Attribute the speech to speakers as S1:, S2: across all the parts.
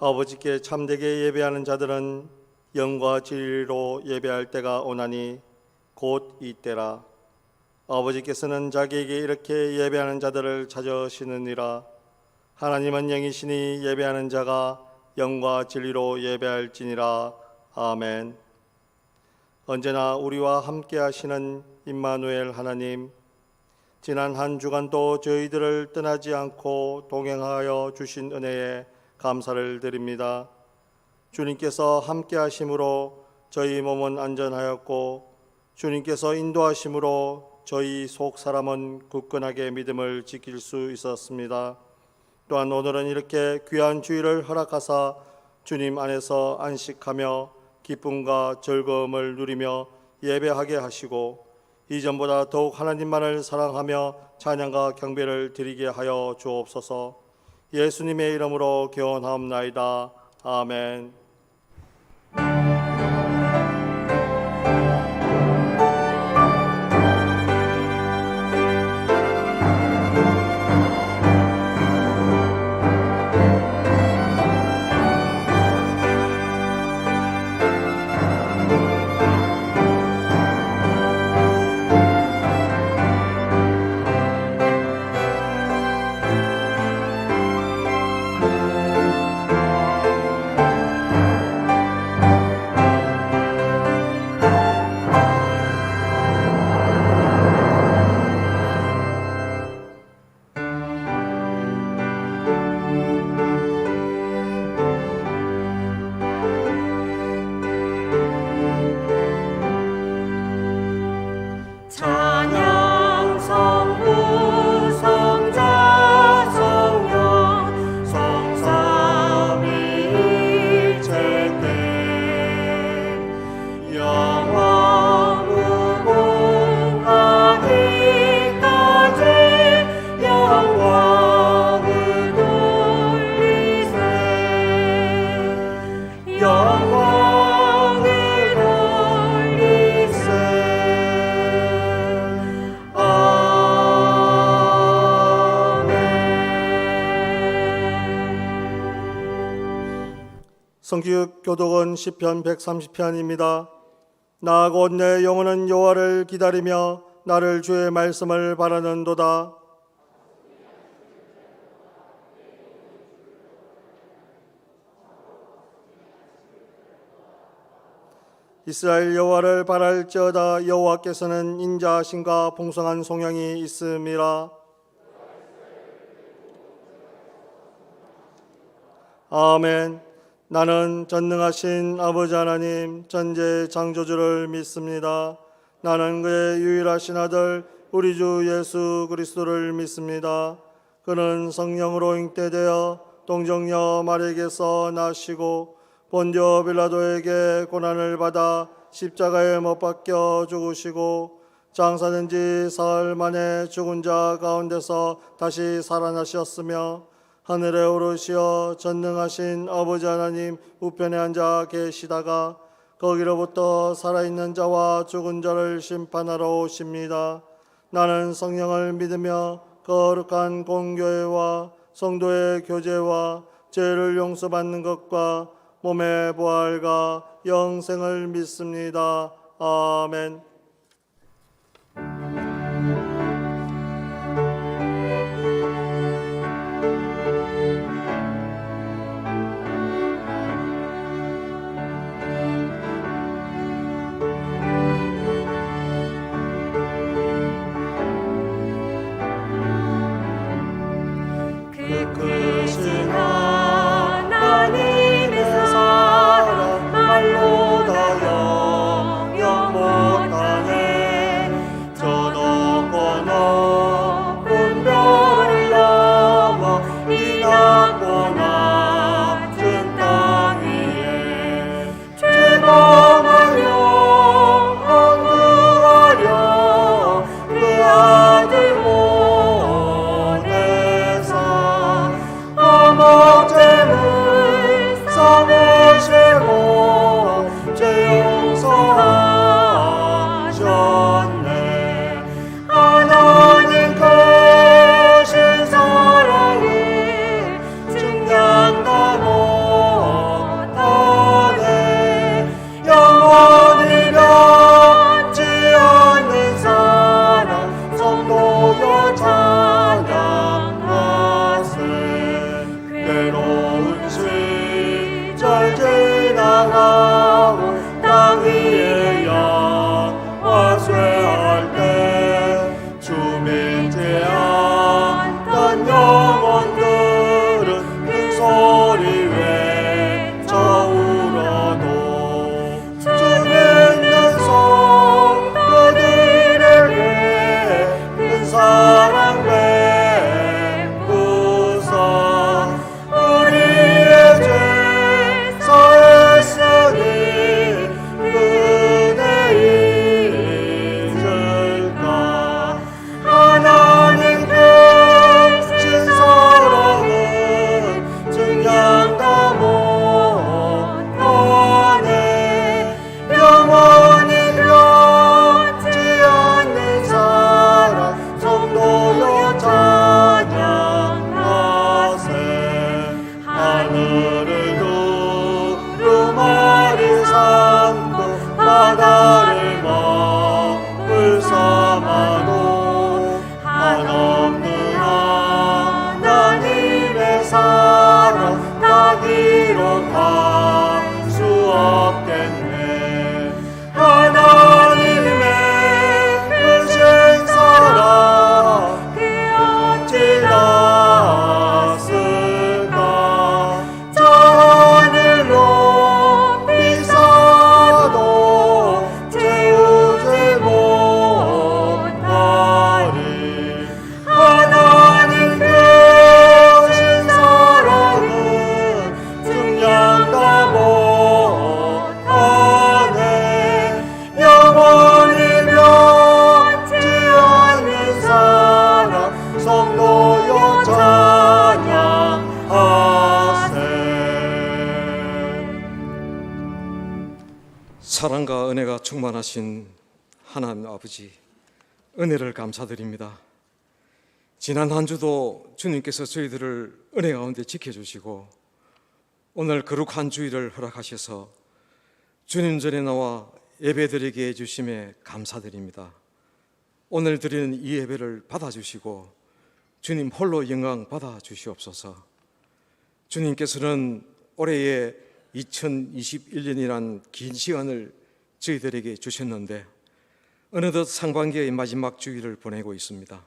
S1: 아버지께 참되게 예배하는 자들은 영과 진리로 예배할 때가 오나니 곧 이때라. 아버지께서는 자기에게 이렇게 예배하는 자들을 찾으시느니라. 하나님은 영이시니 예배하는 자가 영과 진리로 예배할지니라. 아멘. 언제나 우리와 함께 하시는 임마누엘 하나님, 지난 한 주간도 저희들을 떠나지 않고 동행하여 주신 은혜에 감사를 드립니다. 주님께서 함께 하심으로 저희 몸은 안전하였고, 주님께서 인도하심으로 저희 속 사람은 굳건하게 믿음을 지킬 수 있었습니다. 또한 오늘은 이렇게 귀한 주일을 허락하사 주님 안에서 안식하며 기쁨과 즐거움을 누리며 예배하게 하시고, 이전보다 더욱 하나님만을 사랑하며 찬양과 경배를 드리게 하여 주옵소서. 예수님의 이름으로 기원하옵나이다. 아멘. 성기육 교독은 시편 130편입니다. 나 곧 내 영혼은 여호와를 기다리며 나를 주의 말씀을 바라는도다. 이스라엘 여호와를 바랄지어다. 여호와께서는 인자하심과 풍성한 송영이 있음이라. 아멘. 나는 전능하신 아버지 하나님 전지의 창조주를 믿습니다. 나는 그의 유일하신 아들 우리 주 예수 그리스도를 믿습니다. 그는 성령으로 잉태되어 동정녀 마리아에게서 나시고 본디오 빌라도에게 고난을 받아 십자가에 못 박혀 죽으시고 장사된 지 사흘 만에 죽은 자 가운데서 다시 살아나셨으며 하늘에 오르시어 전능하신 아버지 하나님 우편에 앉아 계시다가 거기로부터 살아있는 자와 죽은 자를 심판하러 오십니다. 나는 성령을 믿으며 거룩한 공교회와 성도의 교제와 죄를 용서받는 것과 몸의 부활과 영생을 믿습니다. 아멘.
S2: 크신 하나님의 사랑 말로 다 영영 못하리. 사랑과 은혜가 충만하신 하나님 아버지, 은혜를 감사드립니다. 지난 한 주도 주님께서 저희들을 은혜 가운데 지켜주시고 오늘 거룩한 주일을 허락하셔서 주님 전에 나와 예배드리게 해주심에 감사드립니다. 오늘 드리는 이 예배를 받아주시고 주님 홀로 영광 받아주시옵소서. 주님께서는 올해의 2021년이란 긴 시간을 저희들에게 주셨는데 어느덧 상반기의 마지막 주일을 보내고 있습니다.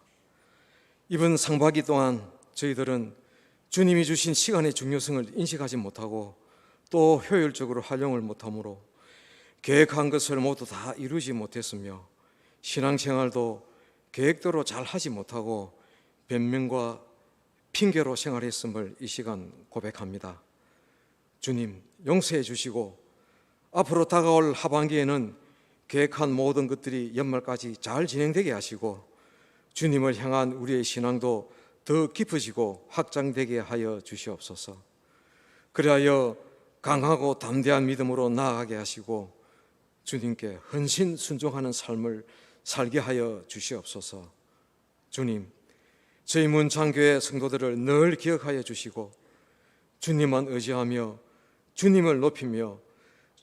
S2: 이번 상반기 동안 저희들은 주님이 주신 시간의 중요성을 인식하지 못하고 또 효율적으로 활용을 못하므로 계획한 것을 모두 다 이루지 못했으며 신앙생활도 계획대로 잘 하지 못하고 변명과 핑계로 생활했음을 이 시간 고백합니다. 주님 용서해 주시고 앞으로 다가올 하반기에는 계획한 모든 것들이 연말까지 잘 진행되게 하시고 주님을 향한 우리의 신앙도 더 깊어지고 확장되게 하여 주시옵소서. 그리하여 강하고 담대한 믿음으로 나아가게 하시고 주님께 헌신 순종하는 삶을 살게 하여 주시옵소서. 주님, 저희 문창교회 성도들을 늘 기억하여 주시고 주님만 의지하며 주님을 높이며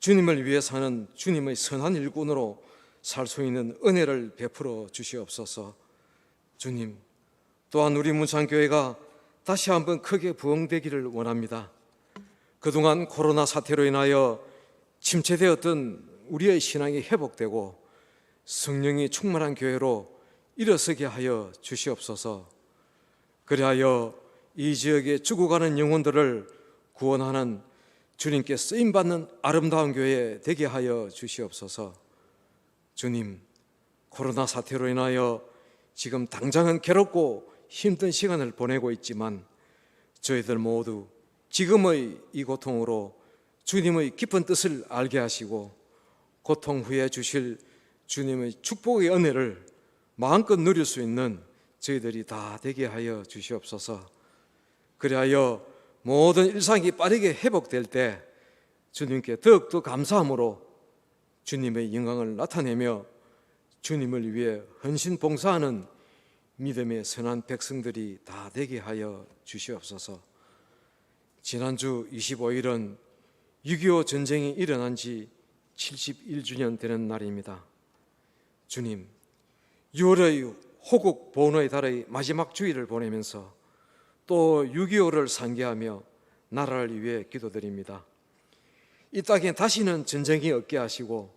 S2: 주님을 위해 사는 주님의 선한 일꾼으로 살 수 있는 은혜를 베풀어 주시옵소서. 주님, 또한 우리 문창교회가 다시 한번 크게 부흥되기를 원합니다. 그동안 코로나 사태로 인하여 침체되었던 우리의 신앙이 회복되고 성령이 충만한 교회로 일어서게 하여 주시옵소서. 그리하여 이 지역에 죽어가는 영혼들을 구원하는 주님께 쓰임받는 아름다운 교회 되게 하여 주시옵소서. 주님, 코로나 사태로 인하여 지금 당장은 괴롭고 힘든 시간을 보내고 있지만 저희들 모두 지금의 이 고통으로 주님의 깊은 뜻을 알게 하시고 고통 후에 주실 주님의 축복의 은혜를 마음껏 누릴 수 있는 저희들이 다 되게 하여 주시옵소서. 그리하여 모든 일상이 빠르게 회복될 때 주님께 더욱더 감사함으로 주님의 영광을 나타내며 주님을 위해 헌신 봉사하는 믿음의 선한 백성들이 다 되게 하여 주시옵소서. 지난주 25일은 6.25 전쟁이 일어난 지 71주년 되는 날입니다. 주님, 6월의 호국 보훈의 달의 마지막 주일을 보내면서 또 6.25를 상기하며 나라를 위해 기도드립니다. 이 땅에 다시는 전쟁이 없게 하시고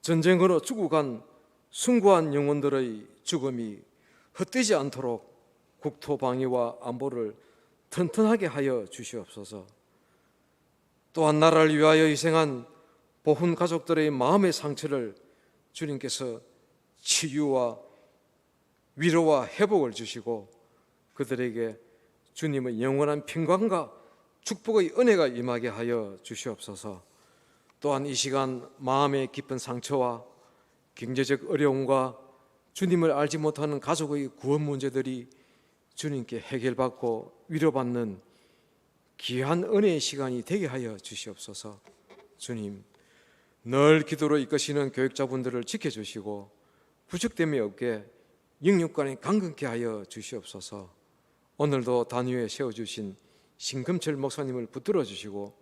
S2: 전쟁으로 죽어간 숭고한 영혼들의 죽음이 헛되지 않도록 국토 방위와 안보를 튼튼하게 하여 주시옵소서. 또한 나라를 위하여 희생한 보훈 가족들의 마음의 상처를 주님께서 치유와 위로와 회복을 주시고 그들에게 주님의 영원한 평강과 축복의 은혜가 임하게 하여 주시옵소서. 또한 이 시간 마음의 깊은 상처와 경제적 어려움과 주님을 알지 못하는 가족의 구원 문제들이 주님께 해결받고 위로받는 귀한 은혜의 시간이 되게 하여 주시옵소서. 주님, 늘 기도로 이끄시는 교육자분들을 지켜주시고 부족됨이 없게 영육간에 강건케 하여 주시옵소서. 오늘도 단위에 세워주신 신금철 목사님을 붙들어 주시고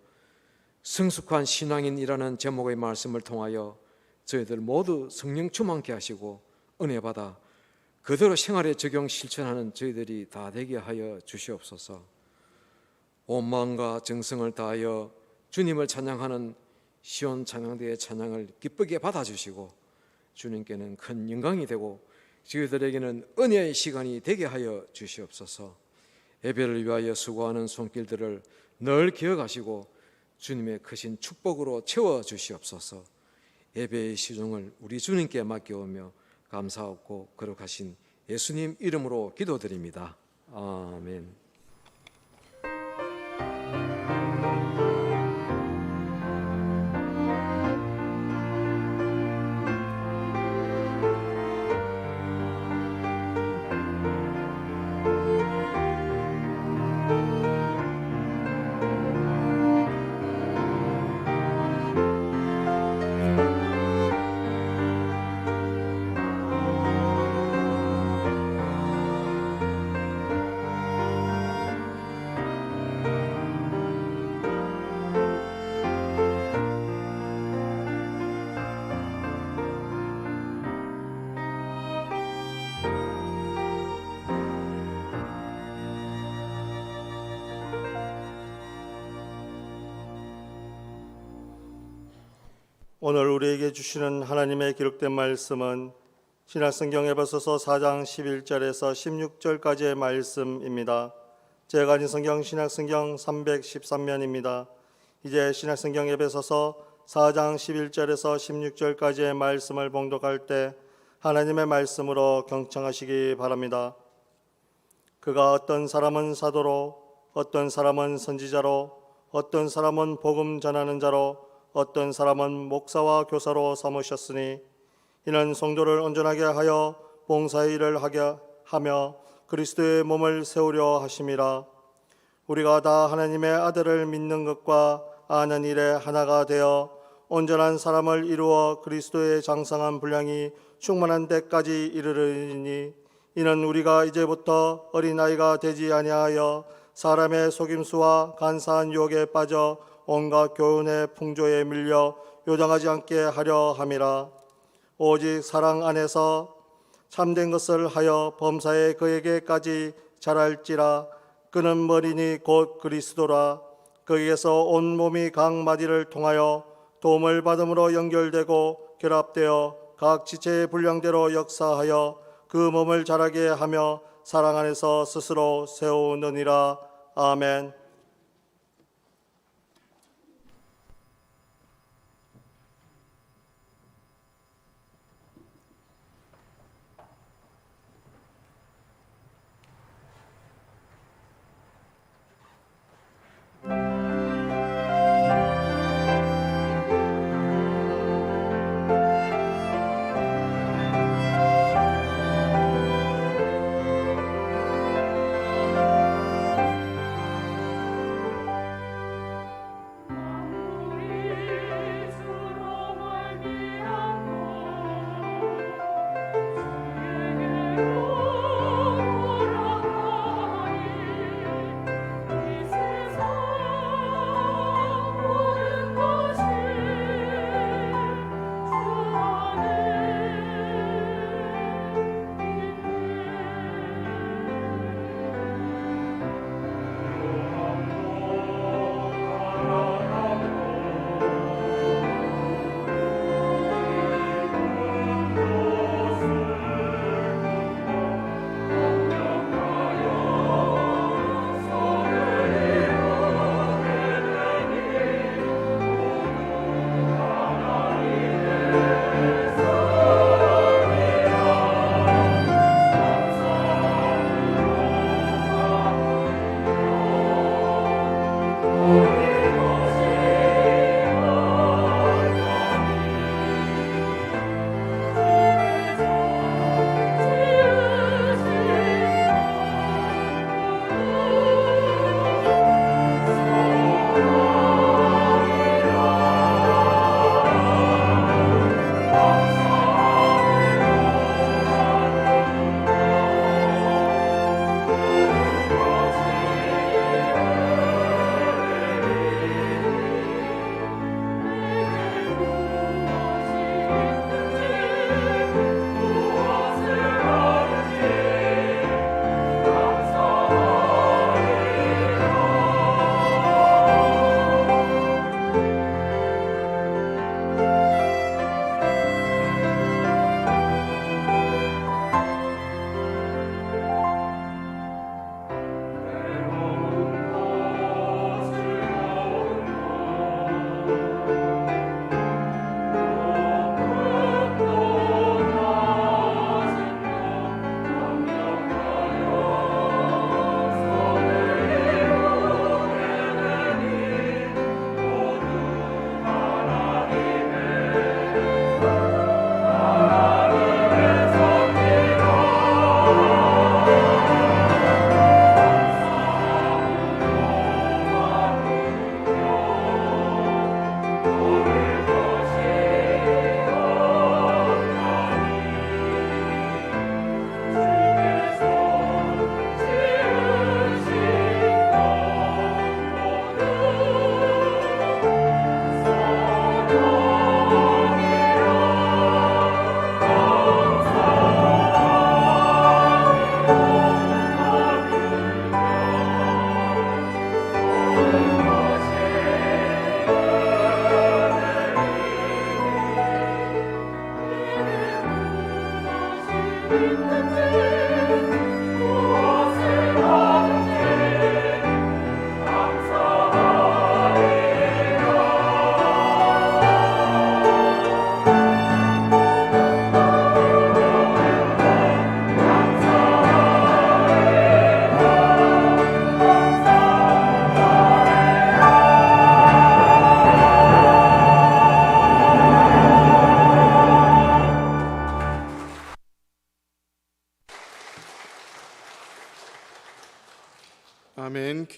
S2: 성숙한 신앙인이라는 제목의 말씀을 통하여 저희들 모두 성령 충만케 하시고 은혜 받아 그대로 생활에 적용 실천하는 저희들이 다 되게 하여 주시옵소서. 온 마음과 정성을 다하여 주님을 찬양하는 시온 찬양대의 찬양을 기쁘게 받아주시고 주님께는 큰 영광이 되고 저희들에게는 은혜의 시간이 되게 하여 주시옵소서. 예배를 위하여 수고하는 손길들을 늘 기억하시고 주님의 크신 축복으로 채워주시옵소서. 예배의 시종을 우리 주님께 맡겨오며 감사하고 거룩하신 예수님 이름으로 기도드립니다. 아멘.
S1: 오늘 우리에게 주시는 하나님의 기록된 말씀은 신약성경 에베소서 4장 11절에서 16절까지의 말씀입니다. 제가 가진 성경 신약성경 313면입니다. 이제 신약성경 에베소서 4장 11절에서 16절까지의 말씀을 봉독할 때 하나님의 말씀으로 경청하시기 바랍니다. 그가 어떤 사람은 사도로, 어떤 사람은 선지자로, 어떤 사람은 복음 전하는 자로, 어떤 사람은 목사와 교사로 삼으셨으니 이는 성도를 온전하게 하여 봉사의 일을 하게 하며 그리스도의 몸을 세우려 하심이라. 우리가 다 하나님의 아들을 믿는 것과 아는 일에 하나가 되어 온전한 사람을 이루어 그리스도의 장성한 분량이 충만한 데까지 이르르니 이는 우리가 이제부터 어린아이가 되지 아니하여 사람의 속임수와 간사한 유혹에 빠져 온갖 교훈의 풍조에 밀려 요당하지 않게 하려 함이라. 오직 사랑 안에서 참된 것을 하여 범사에 그에게까지 자랄지라. 그는 머리니 곧 그리스도라. 그에게서 온 몸이 각 마디를 통하여 도움을 받음으로 연결되고 결합되어 각 지체의 분량대로 역사하여 그 몸을 자라게 하며 사랑 안에서 스스로 세우느니라. 아멘.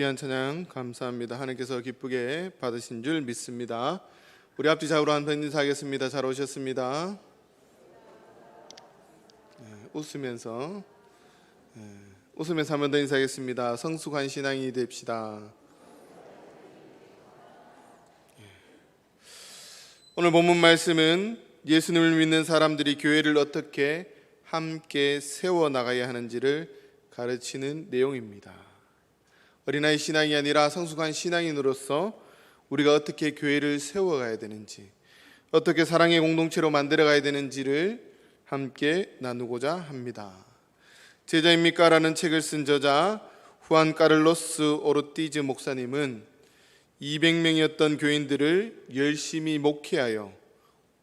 S3: 귀한 찬양 감사합니다. 하나님께서 기쁘게 받으신 줄 믿습니다. 우리 앞뒤 좌우로 한번 인사하겠습니다. 잘 오셨습니다. 웃으면서 한 번 더 인사하겠습니다. 성숙한 신앙이 됩시다. 오늘 본문 말씀은 예수님을 믿는 사람들이 교회를 어떻게 함께 세워나가야 하는지를 가르치는 내용입니다. 어린아이 신앙이 아니라 성숙한 신앙인으로서 우리가 어떻게 교회를 세워가야 되는지, 어떻게 사랑의 공동체로 만들어가야 되는지를 함께 나누고자 합니다. 제자입니까? 라는 책을 쓴 저자 후안 카를로스 오르티즈 목사님은 200명이었던 교인들을 열심히 목회하여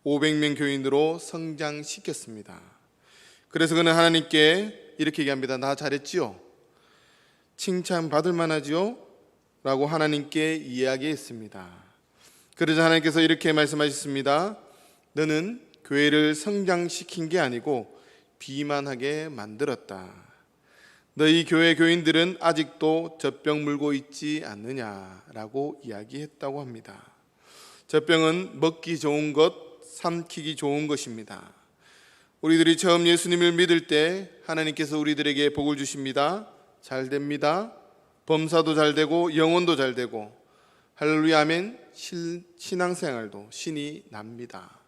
S3: 500명 교인으로 성장시켰습니다. 그래서 그는 하나님께 이렇게 얘기합니다. 나 잘했지요? 칭찬받을 만하지요? 라고 하나님께 이야기했습니다. 그러자 하나님께서 이렇게 말씀하셨습니다. 너는 교회를 성장시킨 게 아니고 비만하게 만들었다. 너희 교회 교인들은 아직도 젖병 물고 있지 않느냐라고 이야기했다고 합니다. 젖병은 먹기 좋은 것, 삼키기 좋은 것입니다. 우리들이 처음 예수님을 믿을 때 하나님께서 우리들에게 복을 주십니다. 잘 됩니다. 범사도 잘 되고 영혼도 잘 되고 할렐루야 아멘. 신앙생활도 신이 납니다.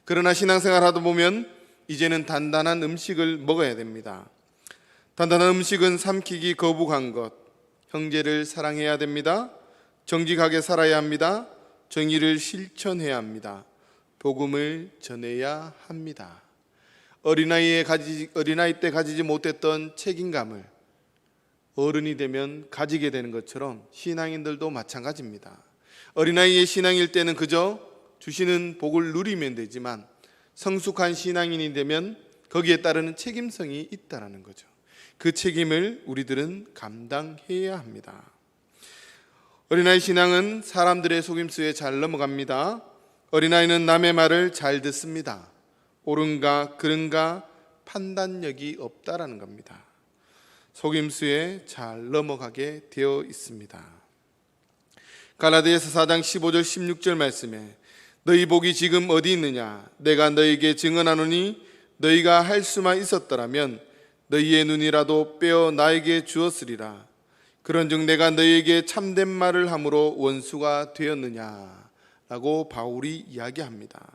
S3: 그러나 신앙생활 하다 보면 이제는 단단한 음식을 먹어야 됩니다. 단단한 음식은 삼키기 거북한 것. 형제를 사랑해야 됩니다. 정직하게 살아야 합니다. 정의를 실천해야 합니다. 복음을 전해야 합니다. 어린아이 때 가지지 못했던 책임감을 어른이 되면 가지게 되는 것처럼 신앙인들도 마찬가지입니다. 어린아이의 신앙일 때는 그저 주시는 복을 누리면 되지만 성숙한 신앙인이 되면 거기에 따르는 책임성이 있다는 거죠. 그 책임을 우리들은 감당해야 합니다. 어린아이 신앙은 사람들의 속임수에 잘 넘어갑니다. 어린아이는 남의 말을 잘 듣습니다. 옳은가 그른가 판단력이 없다라는 겁니다. 속임수에 잘 넘어가게 되어 있습니다. 갈라디아서 4장 15절 16절 말씀에 너희 복이 지금 어디 있느냐? 내가 너희에게 증언하노니 너희가 할 수만 있었더라면 너희의 눈이라도 빼어 나에게 주었으리라. 그런즉 내가 너희에게 참된 말을 함으로 원수가 되었느냐라고 바울이 이야기합니다.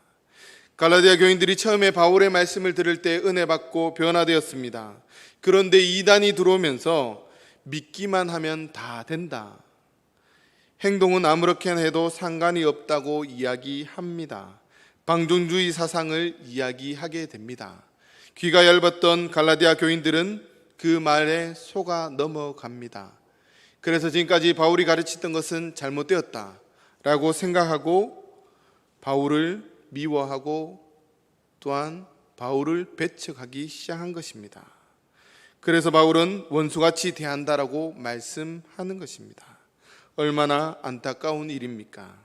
S3: 갈라디아 교인들이 처음에 바울의 말씀을 들을 때 은혜 받고 변화되었습니다. 그런데 이단이 들어오면서 믿기만 하면 다 된다. 행동은 아무렇게나 해도 상관이 없다고 이야기합니다. 방종주의 사상을 이야기하게 됩니다. 귀가 얇았던 갈라디아 교인들은 그 말에 속아 넘어갑니다. 그래서 지금까지 바울이 가르치던 것은 잘못되었다라고 생각하고 바울을 미워하고 또한 바울을 배척하기 시작한 것입니다. 그래서 바울은 원수같이 대한다라고 말씀하는 것입니다. 얼마나 안타까운 일입니까?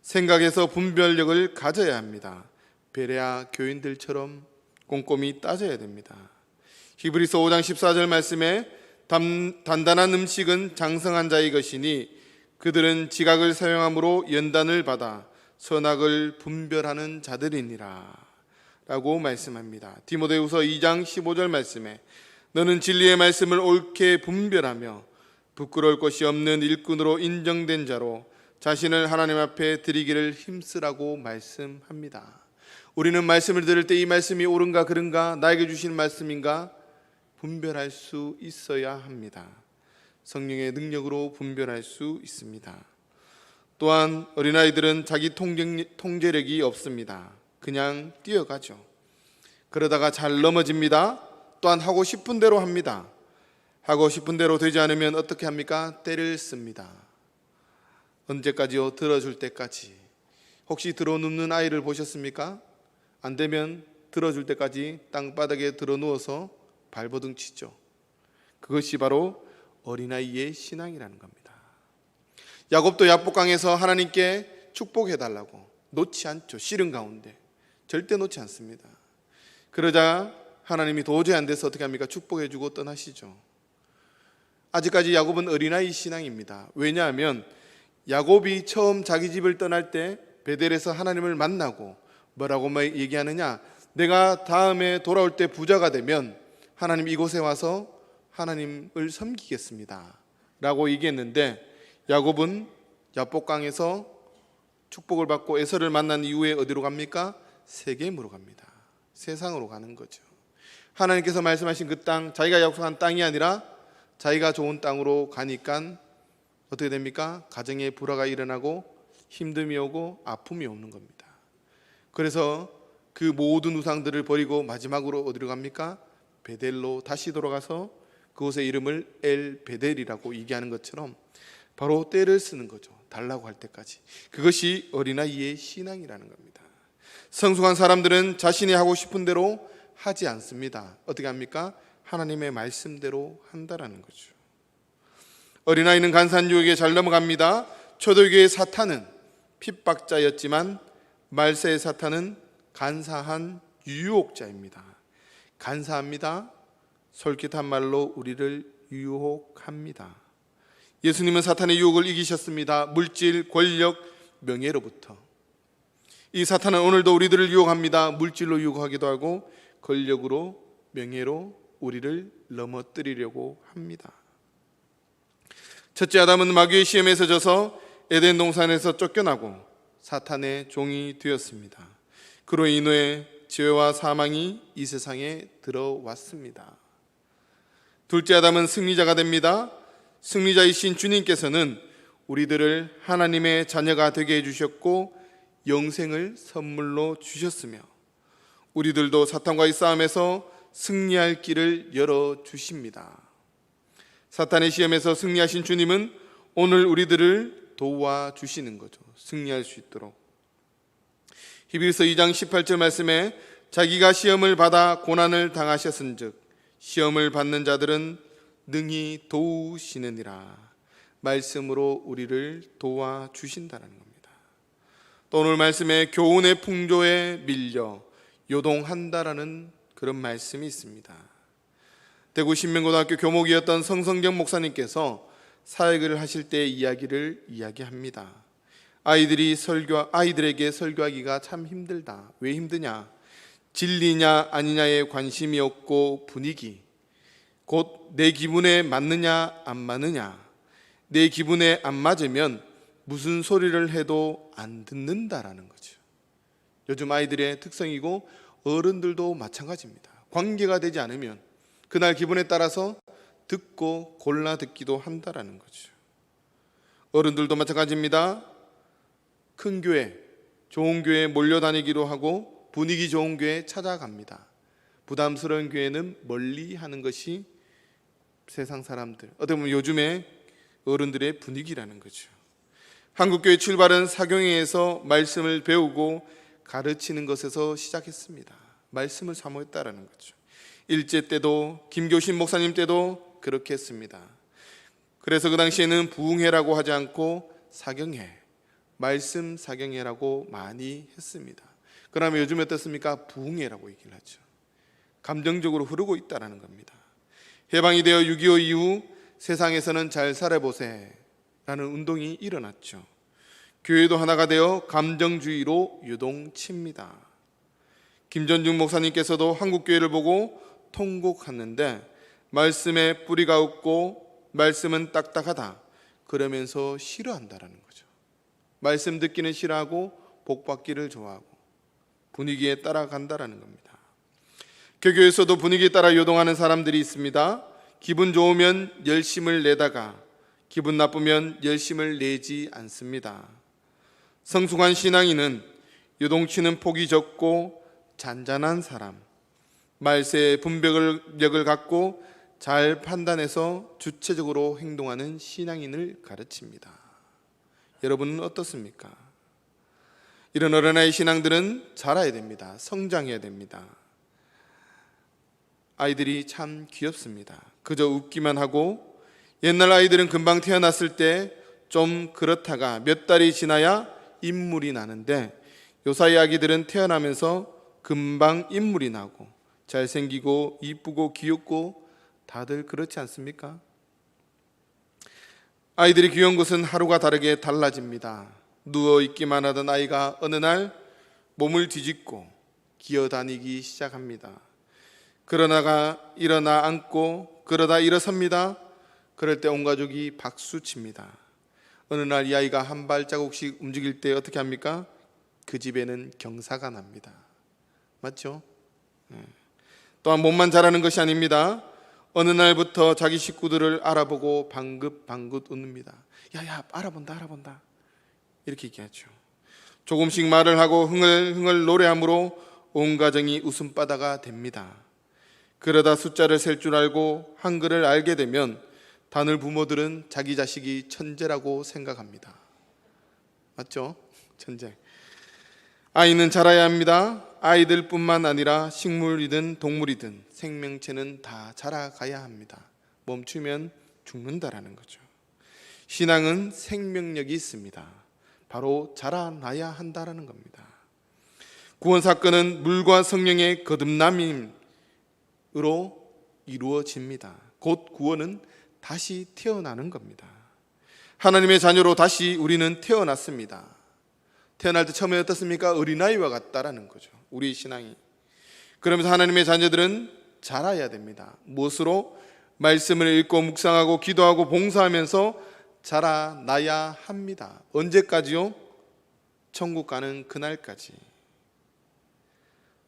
S3: 생각에서 분별력을 가져야 합니다. 베레아 교인들처럼 꼼꼼히 따져야 됩니다. 히브리서 5장 14절 말씀에 단단한 음식은 장성한 자의 것이니 그들은 지각을 사용함으로 연단을 받아 선악을 분별하는 자들이니라 라고 말씀합니다. 디모데후서 2장 15절 말씀에 너는 진리의 말씀을 옳게 분별하며 부끄러울 것이 없는 일꾼으로 인정된 자로 자신을 하나님 앞에 드리기를 힘쓰라고 말씀합니다. 우리는 말씀을 들을 때 이 말씀이 옳은가 그른가 나에게 주시는 말씀인가 분별할 수 있어야 합니다. 성령의 능력으로 분별할 수 있습니다. 또한 어린아이들은 자기 통제력이 없습니다. 그냥 뛰어가죠. 그러다가 잘 넘어집니다. 또한 하고 싶은 대로 합니다. 하고 싶은 대로 되지 않으면 어떻게 합니까? 때를 씁니다. 언제까지요? 들어줄 때까지. 혹시 들어눕는 아이를 보셨습니까? 안 되면 들어줄 때까지 땅바닥에 들어누워서 발버둥 치죠. 그것이 바로 어린아이의 신앙이라는 겁니다. 야곱도 야복강에서 하나님께 축복해달라고 놓지 않죠. 싫은 가운데 절대 놓지 않습니다. 그러자 하나님이 도저히 안 돼서 어떻게 합니까? 축복해주고 떠나시죠. 아직까지 야곱은 어린아이 신앙입니다. 왜냐하면 야곱이 처음 자기 집을 떠날 때 베델에서 하나님을 만나고 뭐라고 얘기하느냐, 내가 다음에 돌아올 때 부자가 되면 하나님 이곳에 와서 하나님을 섬기겠습니다 라고 얘기했는데, 야곱은 야복강에서 축복을 받고 에서를 만난 이후에 어디로 갑니까? 세겜으로 갑니다. 세상으로 가는 거죠. 하나님께서 말씀하신 그 땅, 자기가 약속한 땅이 아니라 자기가 좋은 땅으로 가니까 어떻게 됩니까? 가정에 불화가 일어나고 힘듦이 오고 아픔이 오는 겁니다. 그래서 그 모든 우상들을 버리고 마지막으로 어디로 갑니까? 베델로 다시 돌아가서 그곳의 이름을 엘 베델이라고 얘기하는 것처럼 바로 때를 쓰는 거죠. 달라고 할 때까지. 그것이 어린아이의 신앙이라는 겁니다. 성숙한 사람들은 자신이 하고 싶은 대로 하지 않습니다. 어떻게 합니까? 하나님의 말씀대로 한다라는 거죠. 어린아이는 간사한 유혹에 잘 넘어갑니다. 초대교회의 사탄은 핍박자였지만 말세의 사탄은 간사한 유혹자입니다. 간사합니다. 솔깃한 말로 우리를 유혹합니다. 예수님은 사탄의 유혹을 이기셨습니다. 물질, 권력, 명예로부터. 이 사탄은 오늘도 우리들을 유혹합니다. 물질로 유혹하기도 하고 권력으로, 명예로 우리를 넘어뜨리려고 합니다. 첫째 아담은 마귀의 시험에서 져서 에덴 동산에서 쫓겨나고 사탄의 종이 되었습니다. 그로 인해 죄와 사망이 이 세상에 들어왔습니다. 둘째 아담은 승리자가 됩니다. 승리자이신 주님께서는 우리들을 하나님의 자녀가 되게 해주셨고 영생을 선물로 주셨으며 우리들도 사탄과의 싸움에서 승리할 길을 열어주십니다. 사탄의 시험에서 승리하신 주님은 오늘 우리들을 도와주시는 거죠. 승리할 수 있도록. 히브리서 2장 18절 말씀에 자기가 시험을 받아 고난을 당하셨은즉 시험을 받는 자들은 능히 도우시느니라. 말씀으로 우리를 도와주신다는 겁니다. 또 오늘 말씀에 교훈의 풍조에 밀려 요동한다라는 그런 말씀이 있습니다. 대구 신명고등학교 교목이었던 성성경 목사님께서 사역을 하실 때의 이야기를 이야기합니다. 아이들에게 설교하기가 참 힘들다. 왜 힘드냐? 진리냐 아니냐에 관심이 없고 분위기, 곧 내 기분에 맞느냐 안 맞느냐, 내 기분에 안 맞으면 무슨 소리를 해도 안 듣는다라는 거죠. 요즘 아이들의 특성이고 어른들도 마찬가지입니다. 관계가 되지 않으면 그날 기분에 따라서 듣고 골라 듣기도 한다라는 거죠. 어른들도 마찬가지입니다. 큰 교회, 좋은 교회에 몰려다니기도 하고 분위기 좋은 교회에 찾아갑니다. 부담스러운 교회는 멀리 하는 것이 세상 사람들, 어떻게 보면 요즘의 어른들의 분위기라는 거죠. 한국교회 출발은 사경회에서 말씀을 배우고 가르치는 것에서 시작했습니다. 말씀을 사모했다라는 거죠. 일제 때도 김교신 목사님 때도 그렇게 했습니다. 그래서 그 당시에는 부흥회라고 하지 않고 사경회, 말씀 사경회라고 많이 했습니다. 그러면 요즘 어떻습니까? 부흥회라고 얘기를 하죠. 감정적으로 흐르고 있다는 겁니다. 해방이 되어 6.25 이후 세상에서는 잘 살아보세 라는 운동이 일어났죠. 교회도 하나가 되어 감정주의로 유동칩니다. 김전중 목사님께서도 한국교회를 보고 통곡하는데 말씀에 뿌리가 없고 말씀은 딱딱하다 그러면서 싫어한다라는 거죠. 말씀 듣기는 싫어하고 복받기를 좋아하고 분위기에 따라간다라는 겁니다. 교회에서도 분위기에 따라 요동하는 사람들이 있습니다. 기분 좋으면 열심을 내다가 기분 나쁘면 열심을 내지 않습니다. 성숙한 신앙인은 요동치는 폭이 적고 잔잔한 사람, 말세의 분별력을 갖고 잘 판단해서 주체적으로 행동하는 신앙인을 가르칩니다. 여러분은 어떻습니까? 이런 어린아이 신앙들은 자라야 됩니다. 성장해야 됩니다. 아이들이 참 귀엽습니다. 그저 웃기만 하고 옛날 아이들은 금방 태어났을 때 좀 그렇다가 몇 달이 지나야 인물이 나는데 요사이 아기들은 태어나면서 금방 인물이 나고 잘생기고 이쁘고 귀엽고 다들 그렇지 않습니까? 아이들이 귀여운 것은 하루가 다르게 달라집니다. 누워있기만 하던 아이가 어느 날 몸을 뒤집고 기어다니기 시작합니다. 그러다가 일어나 앉고 그러다 일어섭니다. 그럴 때 온 가족이 박수칩니다. 어느 날 이 아이가 한 발자국씩 움직일 때 어떻게 합니까? 그 집에는 경사가 납니다. 맞죠? 또한 몸만 자라는 것이 아닙니다. 어느 날부터 자기 식구들을 알아보고 방긋방긋 웃습니다. 야야, 알아본다 이렇게 얘기하죠. 조금씩 말을 하고 흥얼흥얼 노래함으로 온 가정이 웃음바다가 됩니다. 그러다 숫자를 셀 줄 알고 한글을 알게 되면 다들 부모들은 자기 자식이 천재라고 생각합니다. 맞죠? 천재. 아이는 자라야 합니다. 아이들뿐만 아니라 식물이든 동물이든 생명체는 다 자라가야 합니다. 멈추면 죽는다라는 거죠. 신앙은 생명력이 있습니다. 바로 자라나야 한다라는 겁니다. 구원 사건은 물과 성령의 거듭남으로 이루어집니다. 곧 구원은 다시 태어나는 겁니다. 하나님의 자녀로 다시 우리는 태어났습니다. 태어날 때 처음에 어떻습니까? 어린아이와 같다라는 거죠. 우리 신앙이. 그러면서 하나님의 자녀들은 자라야 됩니다. 무엇으로? 말씀을 읽고 묵상하고 기도하고 봉사하면서 자라나야 합니다. 언제까지요? 천국 가는 그날까지.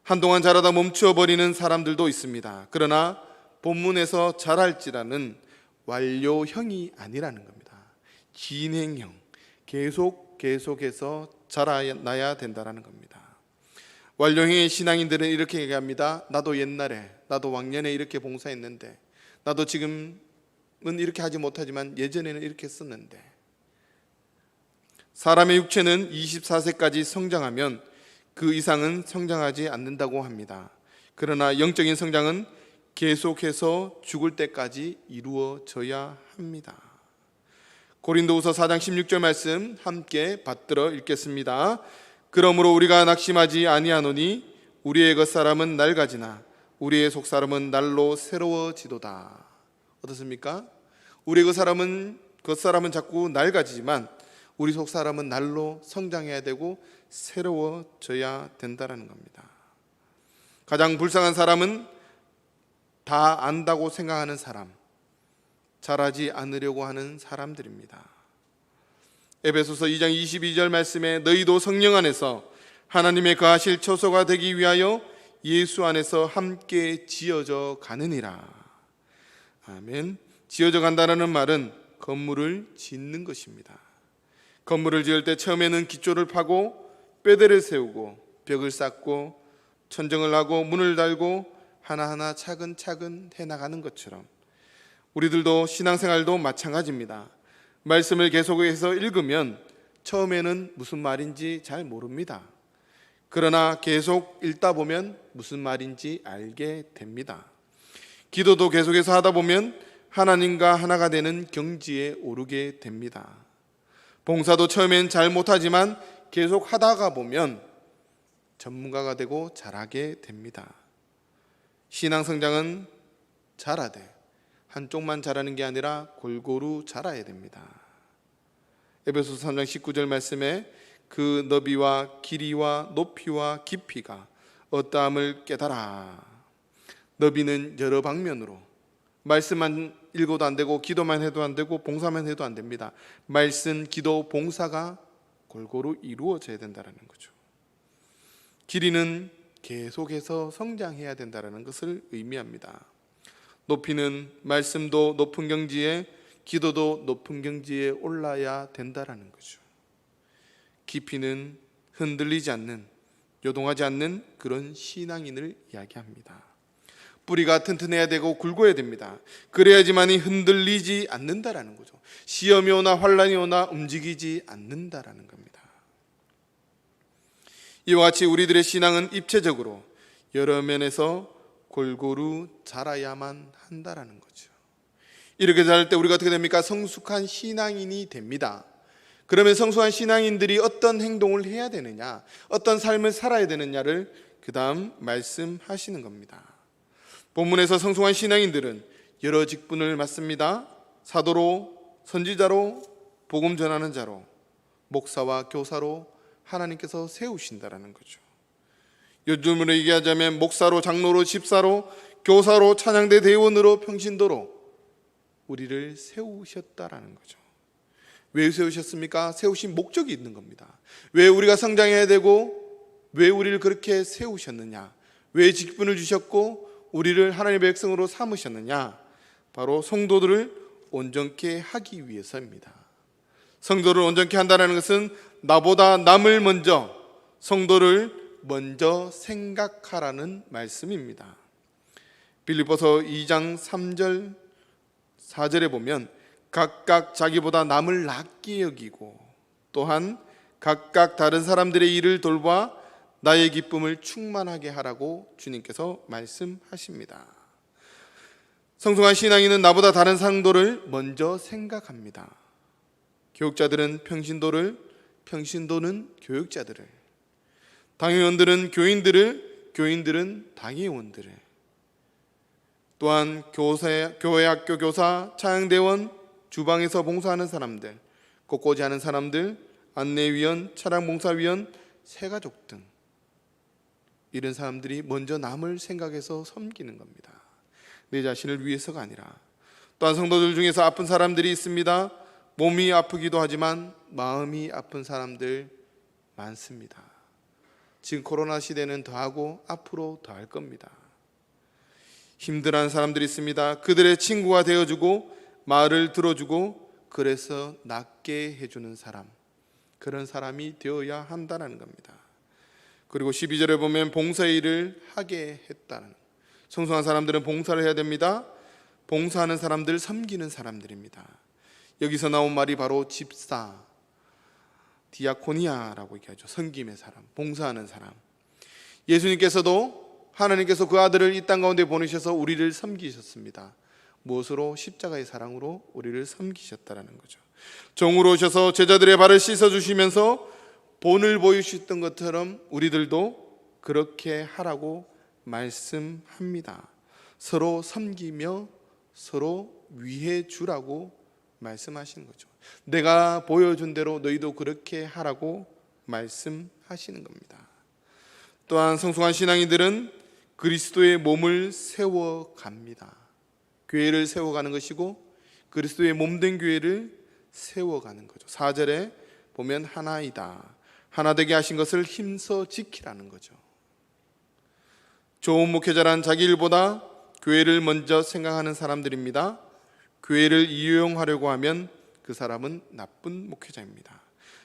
S3: 한동안 자라다 멈추어버리는 사람들도 있습니다. 그러나 본문에서 자랄지라는 완료형이 아니라는 겁니다. 진행형. 계속해서 자라나야 된다는 겁니다. 완료형의 신앙인들은 이렇게 얘기합니다. 나도 옛날에, 나도 왕년에 이렇게 봉사했는데, 나도 지금은 이렇게 하지 못하지만 예전에는 이렇게 했었는데. 사람의 육체는 24세까지 성장하면 그 이상은 성장하지 않는다고 합니다. 그러나 영적인 성장은 계속해서 죽을 때까지 이루어져야 합니다. 고린도후서 4장 16절 말씀 함께 받들어 읽겠습니다. 그러므로 우리가 낙심하지 아니하노니 우리의 겉사람은 낡아지나 우리의 속사람은 날로 새로워지도다. 어떻습니까? 우리의 겉사람은 자꾸 낡아지지만 우리 속사람은 날로 성장해야 되고 새로워져야 된다는 겁니다. 가장 불쌍한 사람은 다 안다고 생각하는 사람, 자라지 않으려고 하는 사람들입니다. 에베소서 2장 22절 말씀에 너희도 성령 안에서 하나님의 거하실 처소가 되기 위하여 예수 안에서 함께 지어져 가느니라. 아멘. 지어져 간다는 말은 건물을 짓는 것입니다. 건물을 지을 때 처음에는 기초를 파고 뼈대를 세우고 벽을 쌓고 천정을 하고 문을 달고 하나하나 차근차근 해나가는 것처럼 우리들도 신앙생활도 마찬가지입니다. 말씀을 계속해서 읽으면 처음에는 무슨 말인지 잘 모릅니다. 그러나 계속 읽다 보면 무슨 말인지 알게 됩니다. 기도도 계속해서 하다 보면 하나님과 하나가 되는 경지에 오르게 됩니다. 봉사도 처음엔 잘 못하지만 계속 하다가 보면 전문가가 되고 잘하게 됩니다. 신앙 성장은 자라되 한쪽만 자라는 게 아니라 골고루 자라야 됩니다. 에베소서 3장 19절 말씀에 그 너비와 길이와 높이와 깊이가 어떠함을 깨달아. 너비는 여러 방면으로 말씀만 읽어도 안 되고 기도만 해도 안 되고 봉사만 해도 안 됩니다. 말씀, 기도, 봉사가 골고루 이루어져야 된다는 거죠. 길이는 계속해서 성장해야 된다는 것을 의미합니다. 높이는 말씀도 높은 경지에 기도도 높은 경지에 올라야 된다는 거죠. 깊이는 흔들리지 않는, 요동하지 않는 그런 신앙인을 이야기합니다. 뿌리가 튼튼해야 되고 굵어야 됩니다. 그래야지만이 흔들리지 않는다라는 거죠. 시험이 오나 환란이 오나 움직이지 않는다라는 겁니다. 이와 같이 우리들의 신앙은 입체적으로 여러 면에서 골고루 자라야만 한다라는 거죠. 이렇게 자랄 때 우리가 어떻게 됩니까? 성숙한 신앙인이 됩니다. 그러면 성숙한 신앙인들이 어떤 행동을 해야 되느냐, 어떤 삶을 살아야 되느냐를 그 다음 말씀하시는 겁니다. 본문에서 성숙한 신앙인들은 여러 직분을 맡습니다. 사도로 선지자로, 복음 전하는 자로, 목사와 교사로 하나님께서 세우신다라는 거죠. 요즘으로 얘기하자면 목사로, 장로로, 집사로, 교사로, 찬양대 대원으로, 평신도로 우리를 세우셨다라는 거죠. 왜 세우셨습니까? 세우신 목적이 있는 겁니다. 왜 우리가 성장해야 되고 왜 우리를 그렇게 세우셨느냐? 왜 직분을 주셨고 우리를 하나님의 백성으로 삼으셨느냐? 바로 성도들을 온전케 하기 위해서입니다. 성도를 온전케 한다는 것은 나보다 남을 먼저, 성도를 먼저 생각하라는 말씀입니다. 빌립보서 2장 3절 4절에 보면 각각 자기보다 남을 낫게 여기고 또한 각각 다른 사람들의 일을 돌봐 나의 기쁨을 충만하게 하라고 주님께서 말씀하십니다. 성숙한 신앙인은 나보다 다른 상도를 먼저 생각합니다. 교육자들은 평신도를, 평신도는 교육자들을, 당회원들은 교인들을, 교인들은 당회원들을, 또한 교회 학교 교사, 찬양대원, 주방에서 봉사하는 사람들, 꽃꽂이 하는 사람들, 안내위원, 차량봉사위원, 새가족 등 이런 사람들이 먼저 남을 생각해서 섬기는 겁니다. 내 자신을 위해서가 아니라. 또한 성도들 중에서 아픈 사람들이 있습니다. 몸이 아프기도 하지만 마음이 아픈 사람들 많습니다. 지금 코로나 시대는 더하고 앞으로 더할 겁니다. 힘들어하는 사람들이 있습니다. 그들의 친구가 되어주고 말을 들어주고 그래서 낫게 해주는 사람, 그런 사람이 되어야 한다는 겁니다. 그리고 12절에 보면 봉사의 일을 하게 했다는, 성숙한 사람들은 봉사를 해야 됩니다. 봉사하는 사람들, 섬기는 사람들입니다. 여기서 나온 말이 바로 집사, 디아코니아라고 얘기하죠. 섬김의 사람, 봉사하는 사람. 예수님께서도 하나님께서 그 아들을 이 땅 가운데 보내셔서 우리를 섬기셨습니다. 무엇으로? 십자가의 사랑으로 우리를 섬기셨다라는 거죠. 종으로 오셔서 제자들의 발을 씻어주시면서 본을 보여주셨던 것처럼 우리들도 그렇게 하라고 말씀합니다. 서로 섬기며 서로 위해 주라고 말씀하시는 거죠. 내가 보여준 대로 너희도 그렇게 하라고 말씀하시는 겁니다. 또한 성숙한 신앙인들은 그리스도의 몸을 세워갑니다. 교회를 세워가는 것이고 그리스도의 몸된 교회를 세워가는 거죠. 4절에 보면 하나이다. 하나 되게 하신 것을 힘써 지키라는 거죠. 좋은 목회자란 자기 일보다 교회를 먼저 생각하는 사람들입니다. 교회를 이용하려고 하면 그 사람은 나쁜 목회자입니다.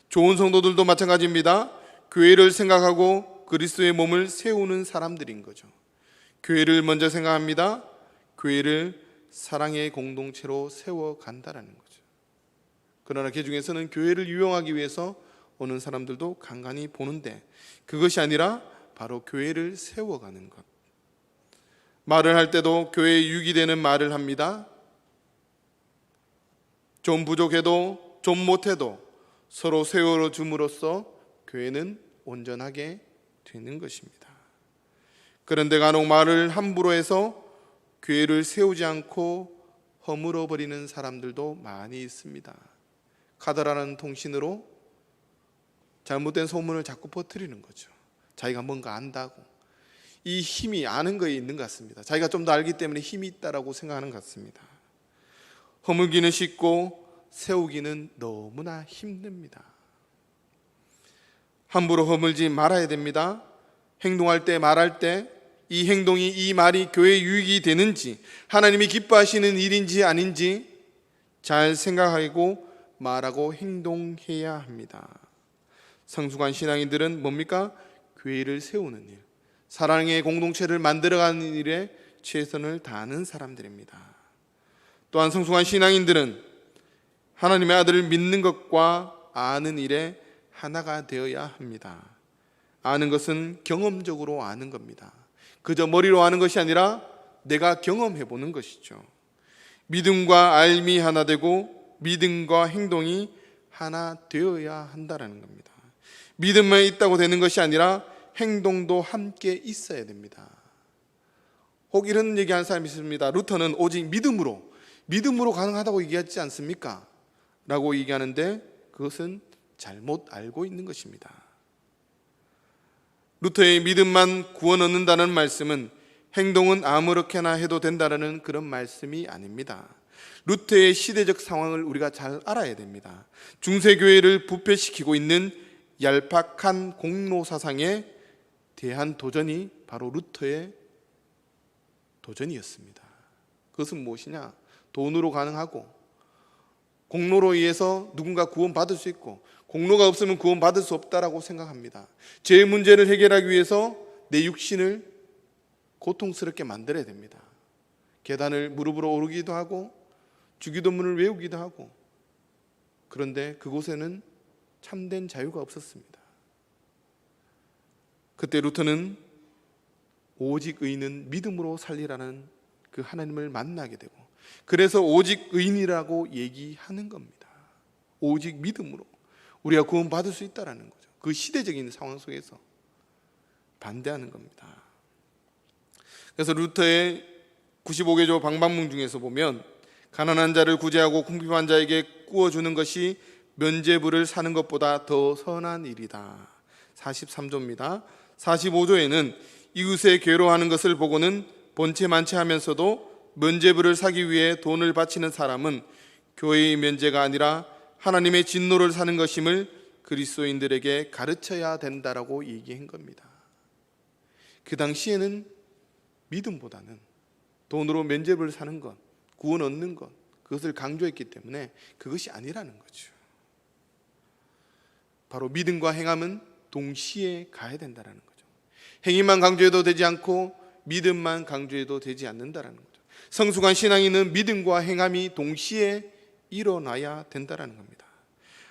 S3: 좋은 성도들도 마찬가지입니다. 교회를 생각하고 그리스도의 몸을 세우는 사람들인 거죠. 교회를 먼저 생각합니다. 교회를 사랑의 공동체로 세워간다는 거죠. 그러나 그 중에서는 교회를 이용하기 위해서 오는 사람들도 간간히 보는데 그것이 아니라 바로 교회를 세워가는 것. 말을 할 때도 교회에 유익이 되는 말을 합니다. 좀 부족해도 좀 못해도 서로 세워줌으로써 교회는 온전하게 되는 것입니다. 그런데 간혹 말을 함부로 해서 교회를 세우지 않고 허물어 버리는 사람들도 많이 있습니다. 카더라는 통신으로 잘못된 소문을 자꾸 퍼뜨리는 거죠. 자기가 뭔가 안다고. 이 힘이 아는 거에 있는 것 같습니다. 자기가 좀 더 알기 때문에 힘이 있다라고 생각하는 것 같습니다. 허물기는 쉽고 세우기는 너무나 힘듭니다. 함부로 허물지 말아야 됩니다. 행동할 때, 말할 때 이 행동이, 이 말이 교회에 유익이 되는지, 하나님이 기뻐하시는 일인지 아닌지 잘 생각하고 말하고 행동해야 합니다. 성숙한 신앙인들은 뭡니까? 교회를 세우는 일, 사랑의 공동체를 만들어가는 일에 최선을 다하는 사람들입니다. 또한 성숙한 신앙인들은 하나님의 아들을 믿는 것과 아는 일에 하나가 되어야 합니다. 아는 것은 경험적으로 아는 겁니다. 그저 머리로 아는 것이 아니라 내가 경험해 보는 것이죠. 믿음과 알미 하나 되고 믿음과 행동이 하나 되어야 한다는 겁니다. 믿음만 있다고 되는 것이 아니라 행동도 함께 있어야 됩니다. 혹 이런 얘기하는 사람이 있습니다. 루터는 오직 믿음으로 가능하다고 얘기하지 않습니까? 라고 얘기하는데 그것은 잘못 알고 있는 것입니다. 루터의 믿음만 구원 얻는다는 말씀은 행동은 아무렇게나 해도 된다는 그런 말씀이 아닙니다. 루터의 시대적 상황을 우리가 잘 알아야 됩니다. 중세교회를 부패시키고 있는 얄팍한 공로 사상에 대한 도전이 바로 루터의 도전이었습니다. 그것은 무엇이냐? 돈으로 가능하고 공로로 의해서 누군가 구원받을 수 있고 공로가 없으면 구원받을 수 없다라고 생각합니다. 죄의 문제를 해결하기 위해서 내 육신을 고통스럽게 만들어야 됩니다. 계단을 무릎으로 오르기도 하고 주기도문을 외우기도 하고, 그런데 그곳에는 참된 자유가 없었습니다. 그때 루터는 오직 의인은 믿음으로 살리라는 그 하나님을 만나게 되고, 그래서 오직 의인이라고 얘기하는 겁니다. 오직 믿음으로 우리가 구원받을 수 있다는 거죠. 그 시대적인 상황 속에서 반대하는 겁니다. 그래서 루터의 95개조 방방문 중에서 보면 가난한 자를 구제하고 궁핍한 자에게 구워주는 것이 면죄부를 사는 것보다 더 선한 일이다. 43조입니다. 45조에는 이웃의 괴로워하는 것을 보고는 본체 만체하면서도 면죄부를 사기 위해 돈을 바치는 사람은 교회의 면죄가 아니라 하나님의 진노를 사는 것임을 그리스도인들에게 가르쳐야 된다라고 얘기한 겁니다. 그 당시에는 믿음보다는 돈으로 면죄부를 사는 것, 구원 얻는 것, 그것을 강조했기 때문에 그것이 아니라는 거죠. 바로 믿음과 행함은 동시에 가야 된다는 거죠. 행위만 강조해도 되지 않고 믿음만 강조해도 되지 않는다는 거죠. 성숙한 신앙인은 믿음과 행함이 동시에 일어나야 된다는 겁니다.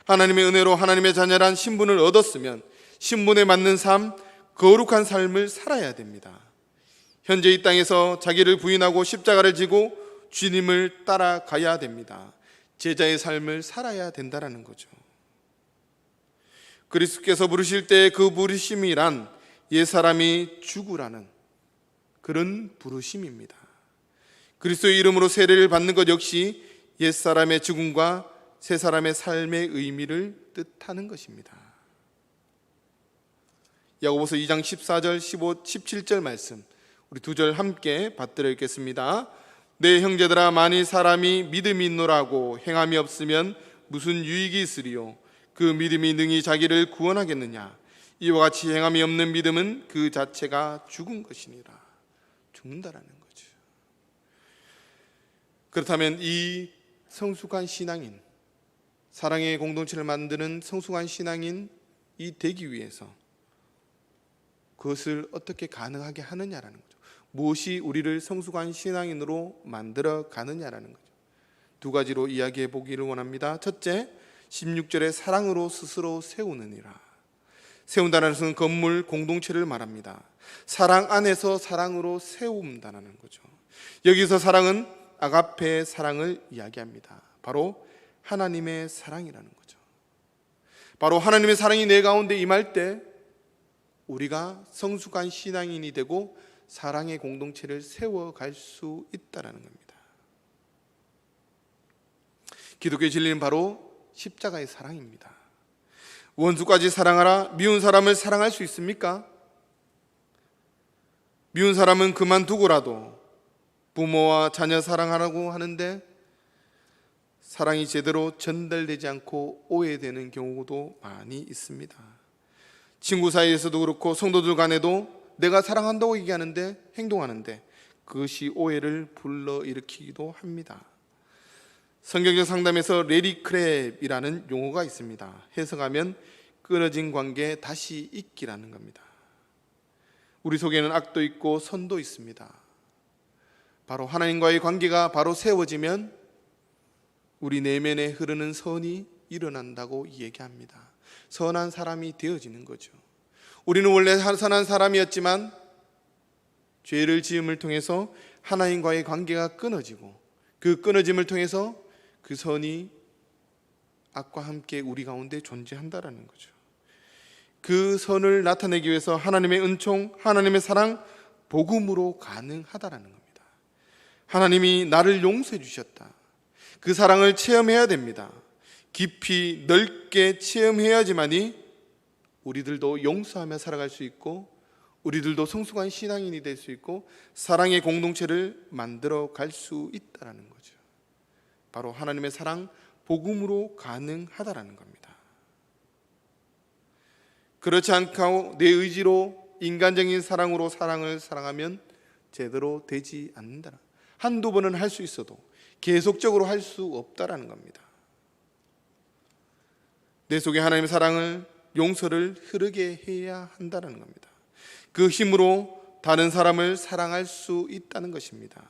S3: 하나님의 은혜로 하나님의 자녀란 신분을 얻었으면 신분에 맞는 삶, 거룩한 삶을 살아야 됩니다. 현재 이 땅에서 자기를 부인하고 십자가를 지고 주님을 따라가야 됩니다. 제자의 삶을 살아야 된다는 거죠. 그리스도께서 부르실 때 그 부르심이란 옛사람이 죽으라는 그런 부르심입니다. 그리스도의 이름으로 세례를 받는 것 역시 옛사람의 죽음과 새사람의 삶의 의미를 뜻하는 것입니다. 야고보서 2장 14절, 15, 17절 말씀 우리 두 절 함께 받들어 읽겠습니다. 내 형제들아, 만일 사람이 믿음이 있노라고 행함이 없으면 무슨 유익이 있으리요? 그 믿음이 능히 자기를 구원하겠느냐? 이와 같이 행함이 없는 믿음은 그 자체가 죽은 것이니라. 죽는다라는 거죠. 그렇다면 이 성숙한 신앙인, 사랑의 공동체를 만드는 성숙한 신앙인이 되기 위해서 그것을 어떻게 가능하게 하느냐라는 거죠. 무엇이 우리를 성숙한 신앙인으로 만들어 가느냐라는 거죠. 두 가지로 이야기해 보기를 원합니다. 첫째, 16절에 사랑으로 스스로 세우느니라. 세운다는 것은 건물, 공동체를 말합니다. 사랑 안에서 사랑으로 세운다는 거죠. 여기서 사랑은 아가페의 사랑을 이야기합니다. 바로 하나님의 사랑이라는 거죠. 바로 하나님의 사랑이 내 가운데 임할 때 우리가 성숙한 신앙인이 되고 사랑의 공동체를 세워갈 수 있다는 겁니다. 기독교의 진리는 바로 십자가의 사랑입니다. 원수까지 사랑하라. 미운 사람을 사랑할 수 있습니까? 미운 사람은 그만두고라도 부모와 자녀 사랑하라고 하는데 사랑이 제대로 전달되지 않고 오해되는 경우도 많이 있습니다. 친구 사이에서도 그렇고 성도들 간에도 내가 사랑한다고 얘기하는데 행동하는데 그것이 오해를 불러일으키기도 합니다. 성경적 상담에서 레디 크랩이라는 용어가 있습니다. 해석하면 끊어진 관계 다시 잇기라는 겁니다. 우리 속에는 악도 있고 선도 있습니다. 바로 하나님과의 관계가 바로 세워지면 우리 내면에 흐르는 선이 일어난다고 얘기합니다. 선한 사람이 되어지는 거죠. 우리는 원래 선한 사람이었지만 죄를 지음을 통해서 하나님과의 관계가 끊어지고 그 끊어짐을 통해서 그 선이 악과 함께 우리 가운데 존재한다라는 거죠. 그 선을 나타내기 위해서 하나님의 은총, 하나님의 사랑, 복음으로 가능하다라는 겁니다. 하나님이 나를 용서해 주셨다. 그 사랑을 체험해야 됩니다. 깊이 넓게 체험해야지만이 우리들도 용서하며 살아갈 수 있고 우리들도 성숙한 신앙인이 될 수 있고 사랑의 공동체를 만들어 갈 수 있다는 거죠. 바로 하나님의 사랑, 복음으로 가능하다라는 겁니다. 그렇지 않고 내 의지로 인간적인 사랑으로 사랑을 사랑하면 제대로 되지 않는다. 한두 번은 할 수 있어도 계속적으로 할 수 없다라는 겁니다. 내 속에 하나님의 사랑을, 용서를 흐르게 해야 한다는 겁니다. 그 힘으로 다른 사람을 사랑할 수 있다는 것입니다.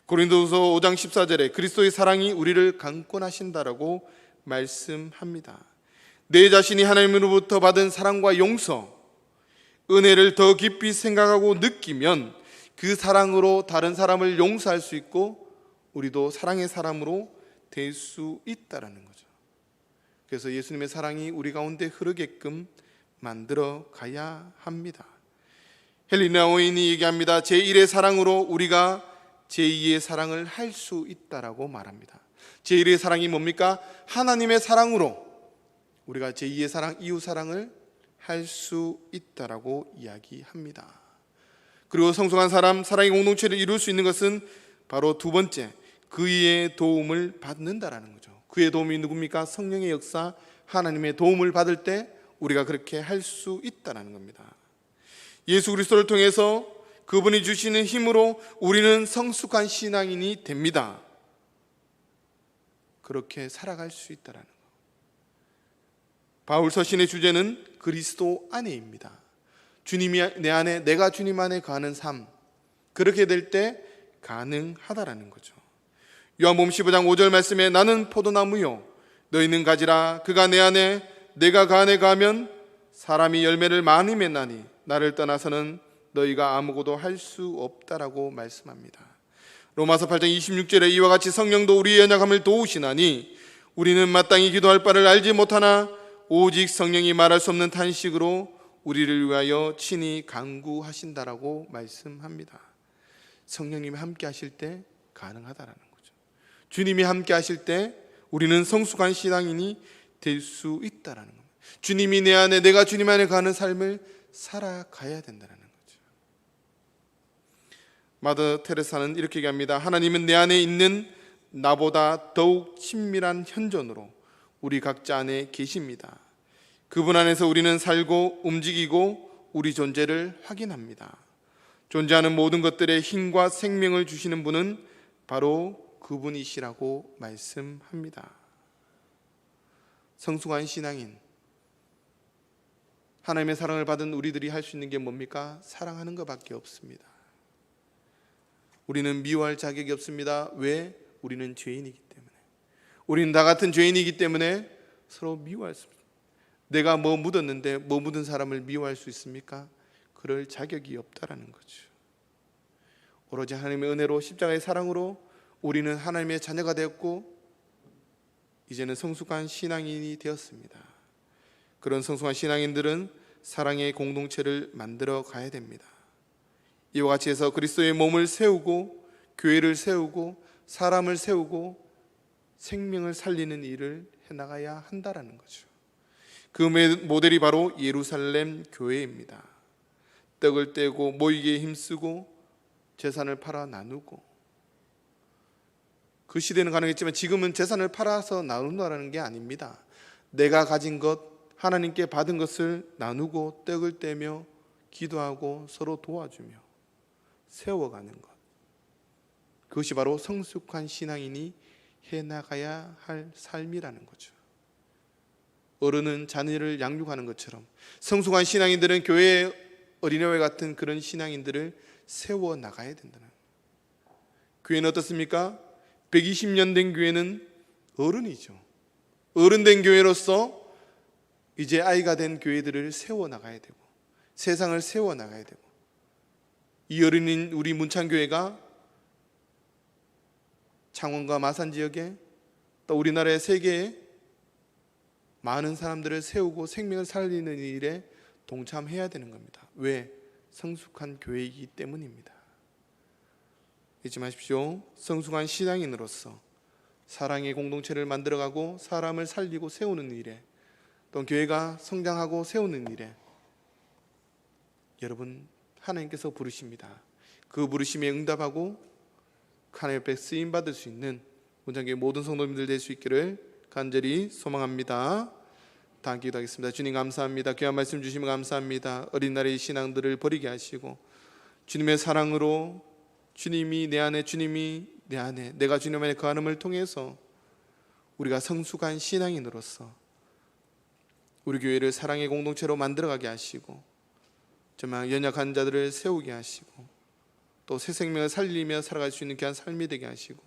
S3: 고린도후서 5장 14절에 그리스도의 사랑이 우리를 강권하신다라고 말씀합니다. 내 자신이 하나님으로부터 받은 사랑과 용서, 은혜를 더 깊이 생각하고 느끼면 그 사랑으로 다른 사람을 용서할 수 있고 우리도 사랑의 사람으로 될 수 있다는 거죠. 그래서 예수님의 사랑이 우리 가운데 흐르게끔 만들어 가야 합니다. 헬리나 오인이 얘기합니다. 제1의 사랑으로 우리가 제2의 사랑을 할 수 있다라고 말합니다. 제1의 사랑이 뭡니까? 하나님의 사랑으로 우리가 제2의 사랑, 이웃 사랑을 할 수 있다라고 이야기합니다. 그리고 성숙한 사람, 사랑의 공동체를 이룰 수 있는 것은 바로 두 번째, 그의 도움을 받는다라는 거죠. 그의 도움이 누굽니까? 성령의 역사, 하나님의 도움을 받을 때 우리가 그렇게 할 수 있다라는 겁니다. 예수 그리스도를 통해서 그분이 주시는 힘으로 우리는 성숙한 신앙인이 됩니다. 그렇게 살아갈 수 있다라는 것. 바울 서신의 주제는 그리스도 안에입니다. 주님이 내 안에, 내가 주님 안에 거하는 삶, 그렇게 될 때 가능하다라는 거죠. 요한복음 15장 5절 말씀에 나는 포도나무요 너희는 가지라. 그가 내 안에 내가 그 안에 거하면 사람이 열매를 많이 맺나니 나를 떠나서는 너희가 아무것도 할 수 없다라고 말씀합니다. 로마서 8장 26절에 이와 같이 성령도 우리의 연약함을 도우시나니 우리는 마땅히 기도할 바를 알지 못하나 오직 성령이 말할 수 없는 탄식으로 우리를 위하여 친히 간구하신다라고 말씀합니다. 성령님이 함께 하실 때 가능하다라는 거죠. 주님이 함께 하실 때 우리는 성숙한 신앙인이 될 수 있다라는 겁니다. 주님이 내 안에, 내가 주님 안에 가는 삶을 살아가야 된다는 거죠. 마더 테레사는 이렇게 얘기합니다. 하나님은 내 안에 있는 나보다 더욱 친밀한 현존으로 우리 각자 안에 계십니다. 그분 안에서 우리는 살고 움직이고 우리 존재를 확인합니다. 존재하는 모든 것들에 힘과 생명을 주시는 분은 바로 그분이시라고 말씀합니다. 성숙한 신앙인, 하나님의 사랑을 받은 우리들이 할 수 있는 게 뭡니까? 사랑하는 것밖에 없습니다. 우리는 미워할 자격이 없습니다. 왜? 우리는 죄인이기 때문에. 우리는 다 같은 죄인이기 때문에 서로 미워할 수 없습니다. 내가 뭐 묻었는데 뭐 묻은 사람을 미워할 수 있습니까? 그럴 자격이 없다라는 거죠. 오로지 하나님의 은혜로, 십자가의 사랑으로 우리는 하나님의 자녀가 되었고 이제는 성숙한 신앙인이 되었습니다. 그런 성숙한 신앙인들은 사랑의 공동체를 만들어 가야 됩니다. 이와 같이 해서 그리스도의 몸을 세우고 교회를 세우고 사람을 세우고 생명을 살리는 일을 해나가야 한다라는 거죠. 그 모델이 바로 예루살렘 교회입니다. 떡을 떼고 모이기에 힘쓰고 재산을 팔아 나누고, 그 시대는 가능했지만 지금은 재산을 팔아서 나눈다는 게 아닙니다. 내가 가진 것, 하나님께 받은 것을 나누고 떡을 떼며 기도하고 서로 도와주며 세워가는 것, 그것이 바로 성숙한 신앙인이 해나가야 할 삶이라는 거죠. 어른은 자녀를 양육하는 것처럼 성숙한 신앙인들은 교회 어린애와 같은 그런 신앙인들을 세워나가야 된다는 거예요. 교회는 어떻습니까? 120년 된 교회는 어른이죠. 어른 된 교회로서 이제 아이가 된 교회들을 세워나가야 되고 세상을 세워나가야 되고, 이 어린인 우리 문창교회가 창원과 마산 지역에 또 우리나라의 세계에 많은 사람들을 세우고 생명을 살리는 일에 동참해야 되는 겁니다. 왜? 성숙한 교회이기 때문입니다. 잊지 마십시오. 성숙한 신앙인으로서 사랑의 공동체를 만들어가고 사람을 살리고 세우는 일에, 또 교회가 성장하고 세우는 일에 여러분 하나님께서 부르십니다. 그 부르심에 응답하고 하나님 앞에 쓰임 받을 수 있는 문창교회 모든 성도님들 될 수 있기를 간절히 소망합니다. 다 함께 기도하겠습니다. 주님 감사합니다. 귀한 말씀 주시면 감사합니다. 어린 날의 신앙들을 버리게 하시고 주님의 사랑으로 주님이 내 안에, 주님이 내 안에, 내가 주님 안에 거함을 통해서 우리가 성숙한 신앙인으로서 우리 교회를 사랑의 공동체로 만들어가게 하시고 정말 연약한 자들을 세우게 하시고 또 새 생명을 살리며 살아갈 수 있는 귀한 삶이 되게 하시고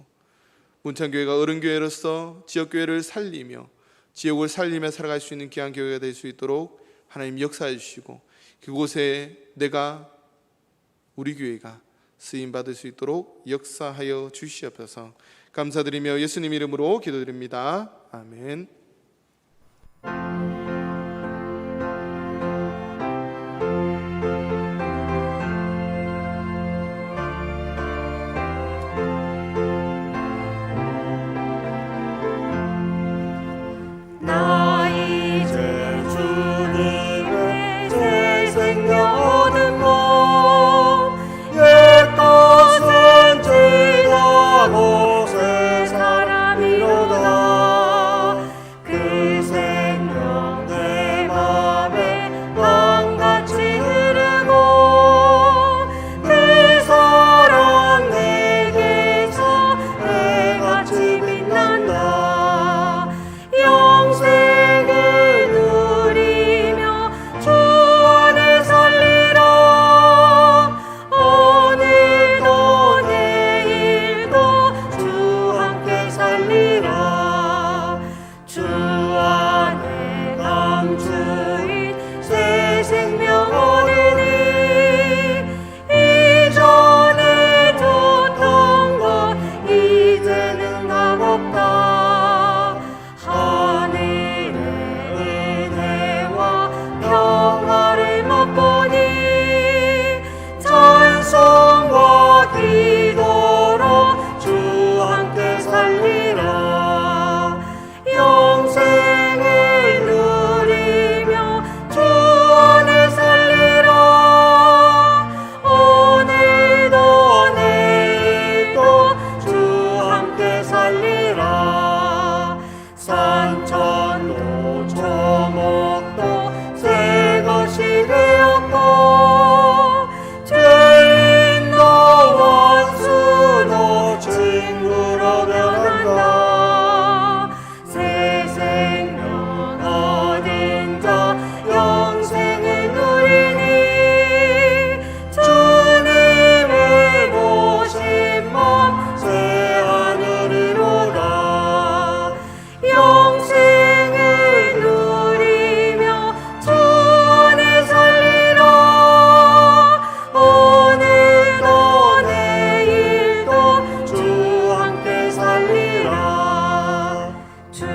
S3: 문창교회가 어른교회로서 지역교회를 살리며 지역을 살리며 살아갈 수 있는 귀한 교회가 될 수 있도록 하나님 역사해 주시고 그곳에 우리 교회가 쓰임받을 수 있도록 역사하여 주시옵소서. 감사드리며 예수님 이름으로 기도드립니다. 아멘.
S1: 나 이제 주님의 새 생명 얻은 몸 옛 것은 지나고 새 사람이로다. 그 생명 내 맘에 강같이 흐르고 그 사랑 내게서 해같이 빛난다. 영생을 누리며 주 안에 살리라. 오늘도 내일도 주 함께 살리라. 주 안에 감추인 새 생명 얻으니 이전에 줬던 것 이제는 값없다. 하늘의 은혜와 평화를 맛보니 찬송과 기도로 주 함께 살리라. 영생을 누리며 주 안에 살리라. 오늘도 내일도 주 함께 살리라. 산천도 초목도 새 것이 되었고 죄인도 원수도 친구로 변한다. 새 생명 얻은 자 영생을 누리니 주님의 모신 몸 새 하늘이로다. 영생을 누리며 주 안에 살리라. 오늘도 내일도 주 함께 살리라. 주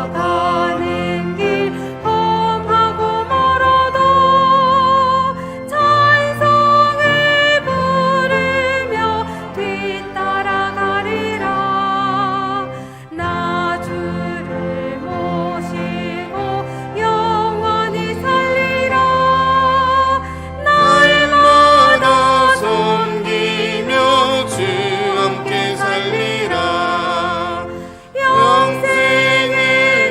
S1: 따라가는 길 험하고 멀어도 찬송을 부르며 뒤따라가리라. 나 주를 모시고 영원히 살리라. 날마다
S3: 섬기며 주 함께 살리라. 영생을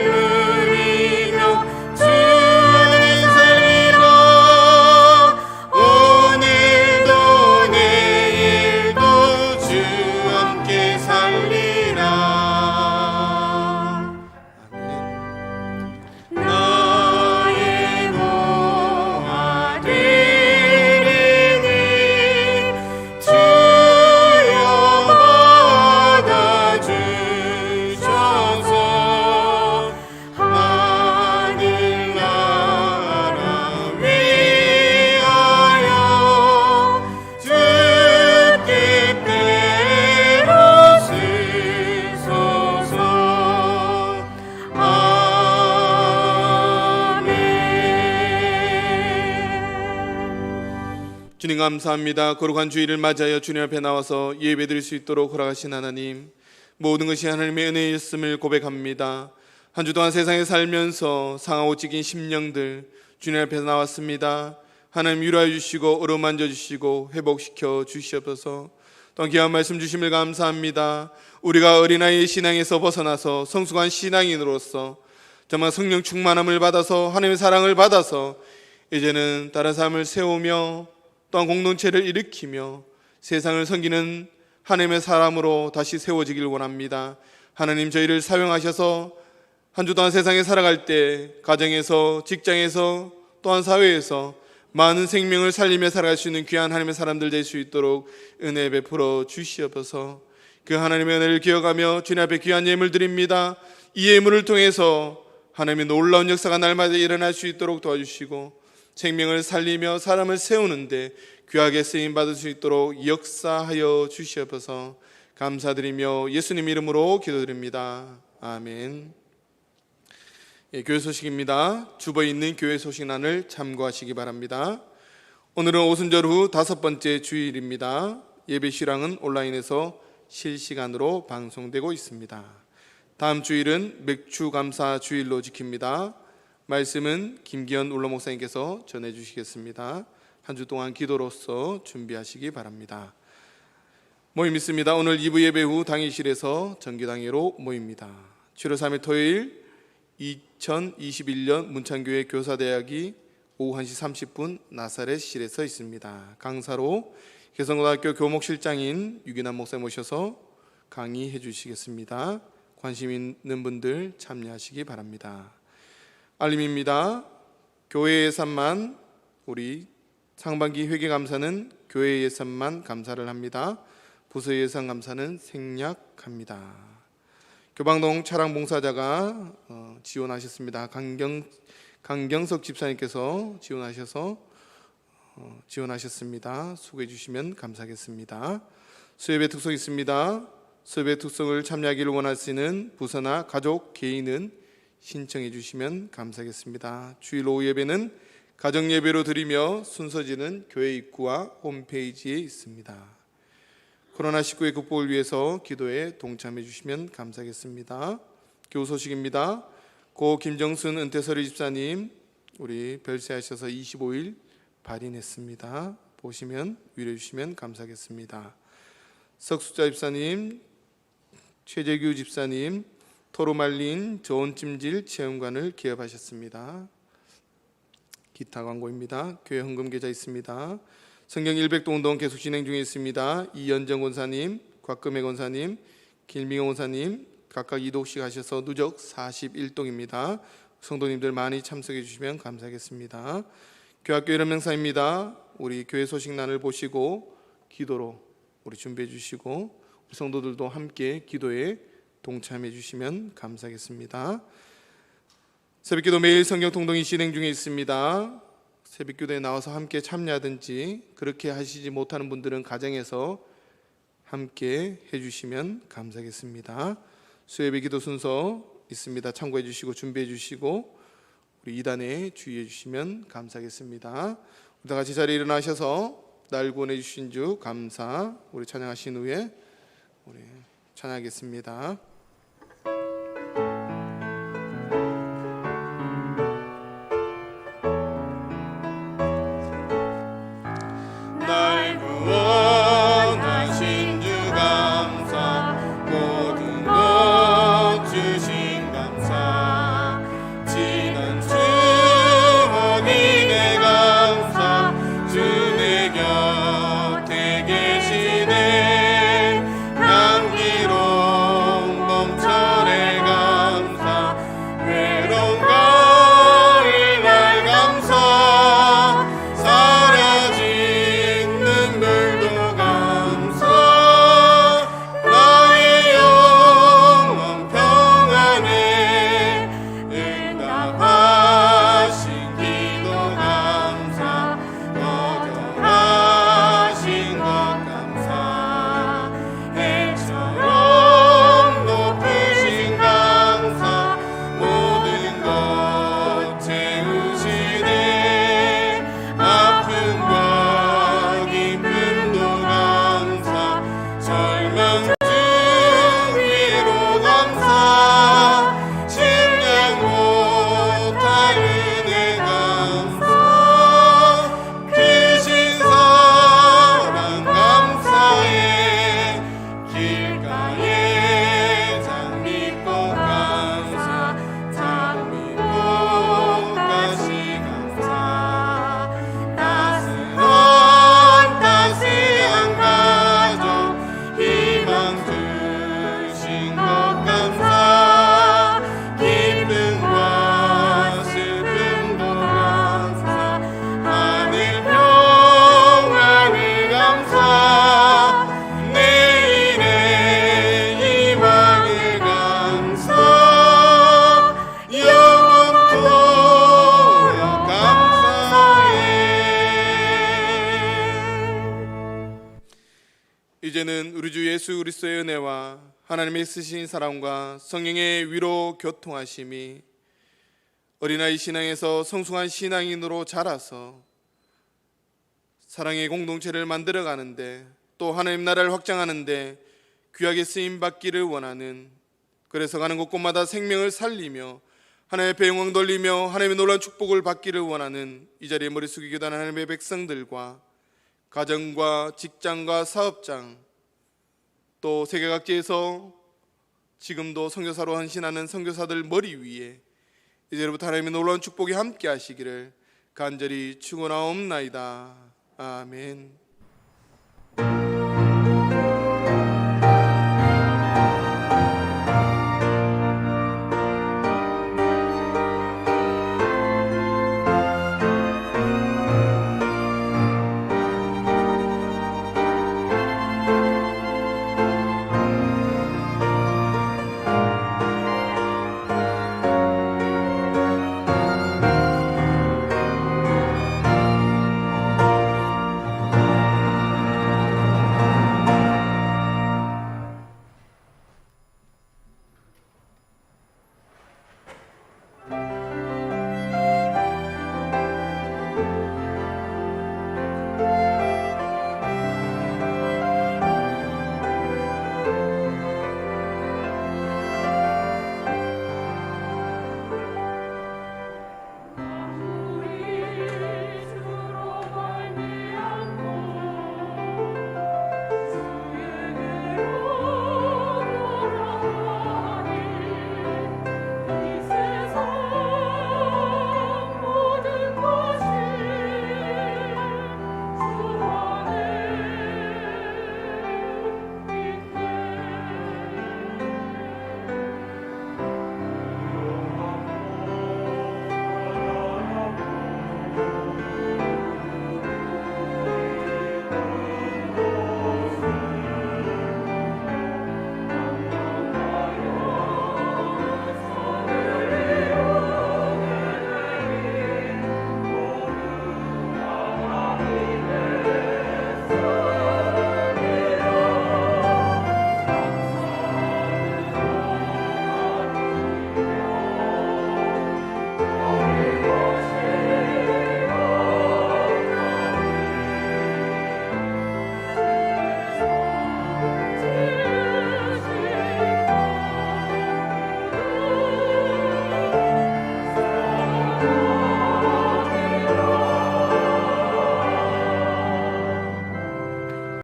S3: 누리며 주 안에 살리라. 오늘도 내일도 주 함께 살리라. 아멘. 나의 모아 되리니 주여 받아주셔서 하늘나라 위하여 주 뜻대로 쓰소서. 아멘. 주님 감사합니다. 거룩한 주일을 맞이하여 주님 앞에 나와서 예배드릴 수 있도록 허락하신 하나님, 모든 것이 하나님의 은혜였음을 고백합니다. 한 주 동안 세상에 살면서 상하고 찢긴 심령들 주님 앞에 나왔습니다. 하나님 위로해 주시고 어루만져 주시고 회복시켜 주시옵소서. 또한 귀한 말씀 주심을 감사합니다. 우리가 어린아이의 신앙에서 벗어나서 성숙한 신앙인으로서 정말 성령 충만함을 받아서 하나님의 사랑을 받아서 이제는 다른 사람을 세우며 또한 공동체를 일으키며 세상을 섬기는 하나님의 사람으로 다시 세워지길 원합니다. 하나님 저희를 사용하셔서 한 주 동안 세상에 살아갈 때 가정에서 직장에서 또한 사회에서 많은 생명을 살리며 살아갈 수 있는 귀한 하나님의 사람들 될 수 있도록 은혜 베풀어 주시옵소서. 그 하나님의 은혜를 기억하며 주님 앞에 귀한 예물 드립니다. 이 예물을 통해서 하나님의 놀라운 역사가 날마다 일어날 수 있도록 도와주시고 생명을 살리며 사람을 세우는데 귀하게 쓰임받을 수 있도록 역사하여 주시옵소서. 감사드리며 예수님 이름으로 기도드립니다. 아멘. 교회 소식입니다. 주보에 있는 교회 소식란을 참고하시기 바랍니다. 오늘은 오순절 후 5번째 주일입니다. 예배 실황은 온라인에서 실시간으로 방송되고 있습니다. 다음 주일은 맥주 감사 주일로 지킵니다. 말씀은 김기현 울러 목사님께서 전해주시겠습니다. 한 주 동안 기도로서 준비하시기 바랍니다. 모임 있습니다. 오늘 2부 예배 후 당일실에서 정기당회로 모입니다. 7월 3일 토요일 2021년 문창교회 교사대학이 오후 1시 30분 나사렛실에서 있습니다. 강사로 개성고등학교 교목실장인 유기남 목사 모셔서 강의해 주시겠습니다. 관심 있는 분들 참여하시기 바랍니다. 알림입니다. 교회 예산만 우리 상반기 회계감사는 교회 예산만 감사를 합니다. 부서 예산 감사는 생략합니다. 교방동 차량봉사자가 지원하셨습니다. 강경석 집사님께서 지원하셨습니다. 수고해 주시면 감사하겠습니다. 수협의 특성 있습니다. 수협의 특성을 참여하기를 원하시는 부서나 가족, 개인은 신청해 주시면 감사하겠습니다. 주일 오후 예배는 가정 예배로 드리며 순서지는 교회 입구와 홈페이지에 있습니다. 코로나19의 극복을 위해서 기도에 동참해 주시면 감사하겠습니다. 교우 소식입니다. 고 김정순 은퇴서리 집사님 우리 별세하셔서 25일 발인했습니다. 보시면 위로해 주시면 감사하겠습니다. 석수자 집사님, 최재규 집사님 토로 말린 좋은 찜질 체험관을 개업하셨습니다. 기타 광고입니다. 교회 헌금 계좌 있습니다. 성경 100도 운동 계속 진행 중에 있습니다. 이연정 권사님, 곽금혜 권사님, 길미경 권사님 각각 2도씩 하셔서 누적 41동입니다. 성도님들 많이 참석해 주시면 감사하겠습니다. 교학교 이름명사입니다. 우리 교회 소식란을 보시고 기도로 우리 준비해 주시고 우리 성도들도 함께 기도에 동참해 주시면 감사하겠습니다. 새벽기도 매일 성경 통독이 진행 중에 있습니다. 새벽기도에 나와서 함께 참여하든지 그렇게 하시지 못하는 분들은 가정에서 함께 해주시면 감사하겠습니다. 수요예배 기도 순서 있습니다. 참고해 주시고 준비해 주시고 우리 2단에 주의해 주시면 감사하겠습니다. 우리 다 같이 자리에 일어나셔서 날 구원해 주신 주 감사 우리 찬양하신 후에 우리 찬양하겠습니다.
S4: 곁에 계시네 향기로운
S3: 이제는 우리 주 예수 그리스도의 은혜와 하나님의 쓰신 사랑과 성령의 위로 교통하심이 어린아이 신앙에서 성숙한 신앙인으로 자라서 사랑의 공동체를 만들어가는데 또 하나님 나라를 확장하는데 귀하게 쓰임받기를 원하는, 그래서 가는 곳곳마다 생명을 살리며 하나님의 배영광 돌리며 하나님의 놀라운 축복을 받기를 원하는 이 자리에 머리 숙이게 된 하나님의 백성들과 가정과 직장과 사업장 또 세계 각지에서 지금도 선교사로 헌신하는 선교사들 머리 위에 이제부터 하나님의 놀라운 축복이 함께 하시기를 간절히 축원하옵나이다. 아멘.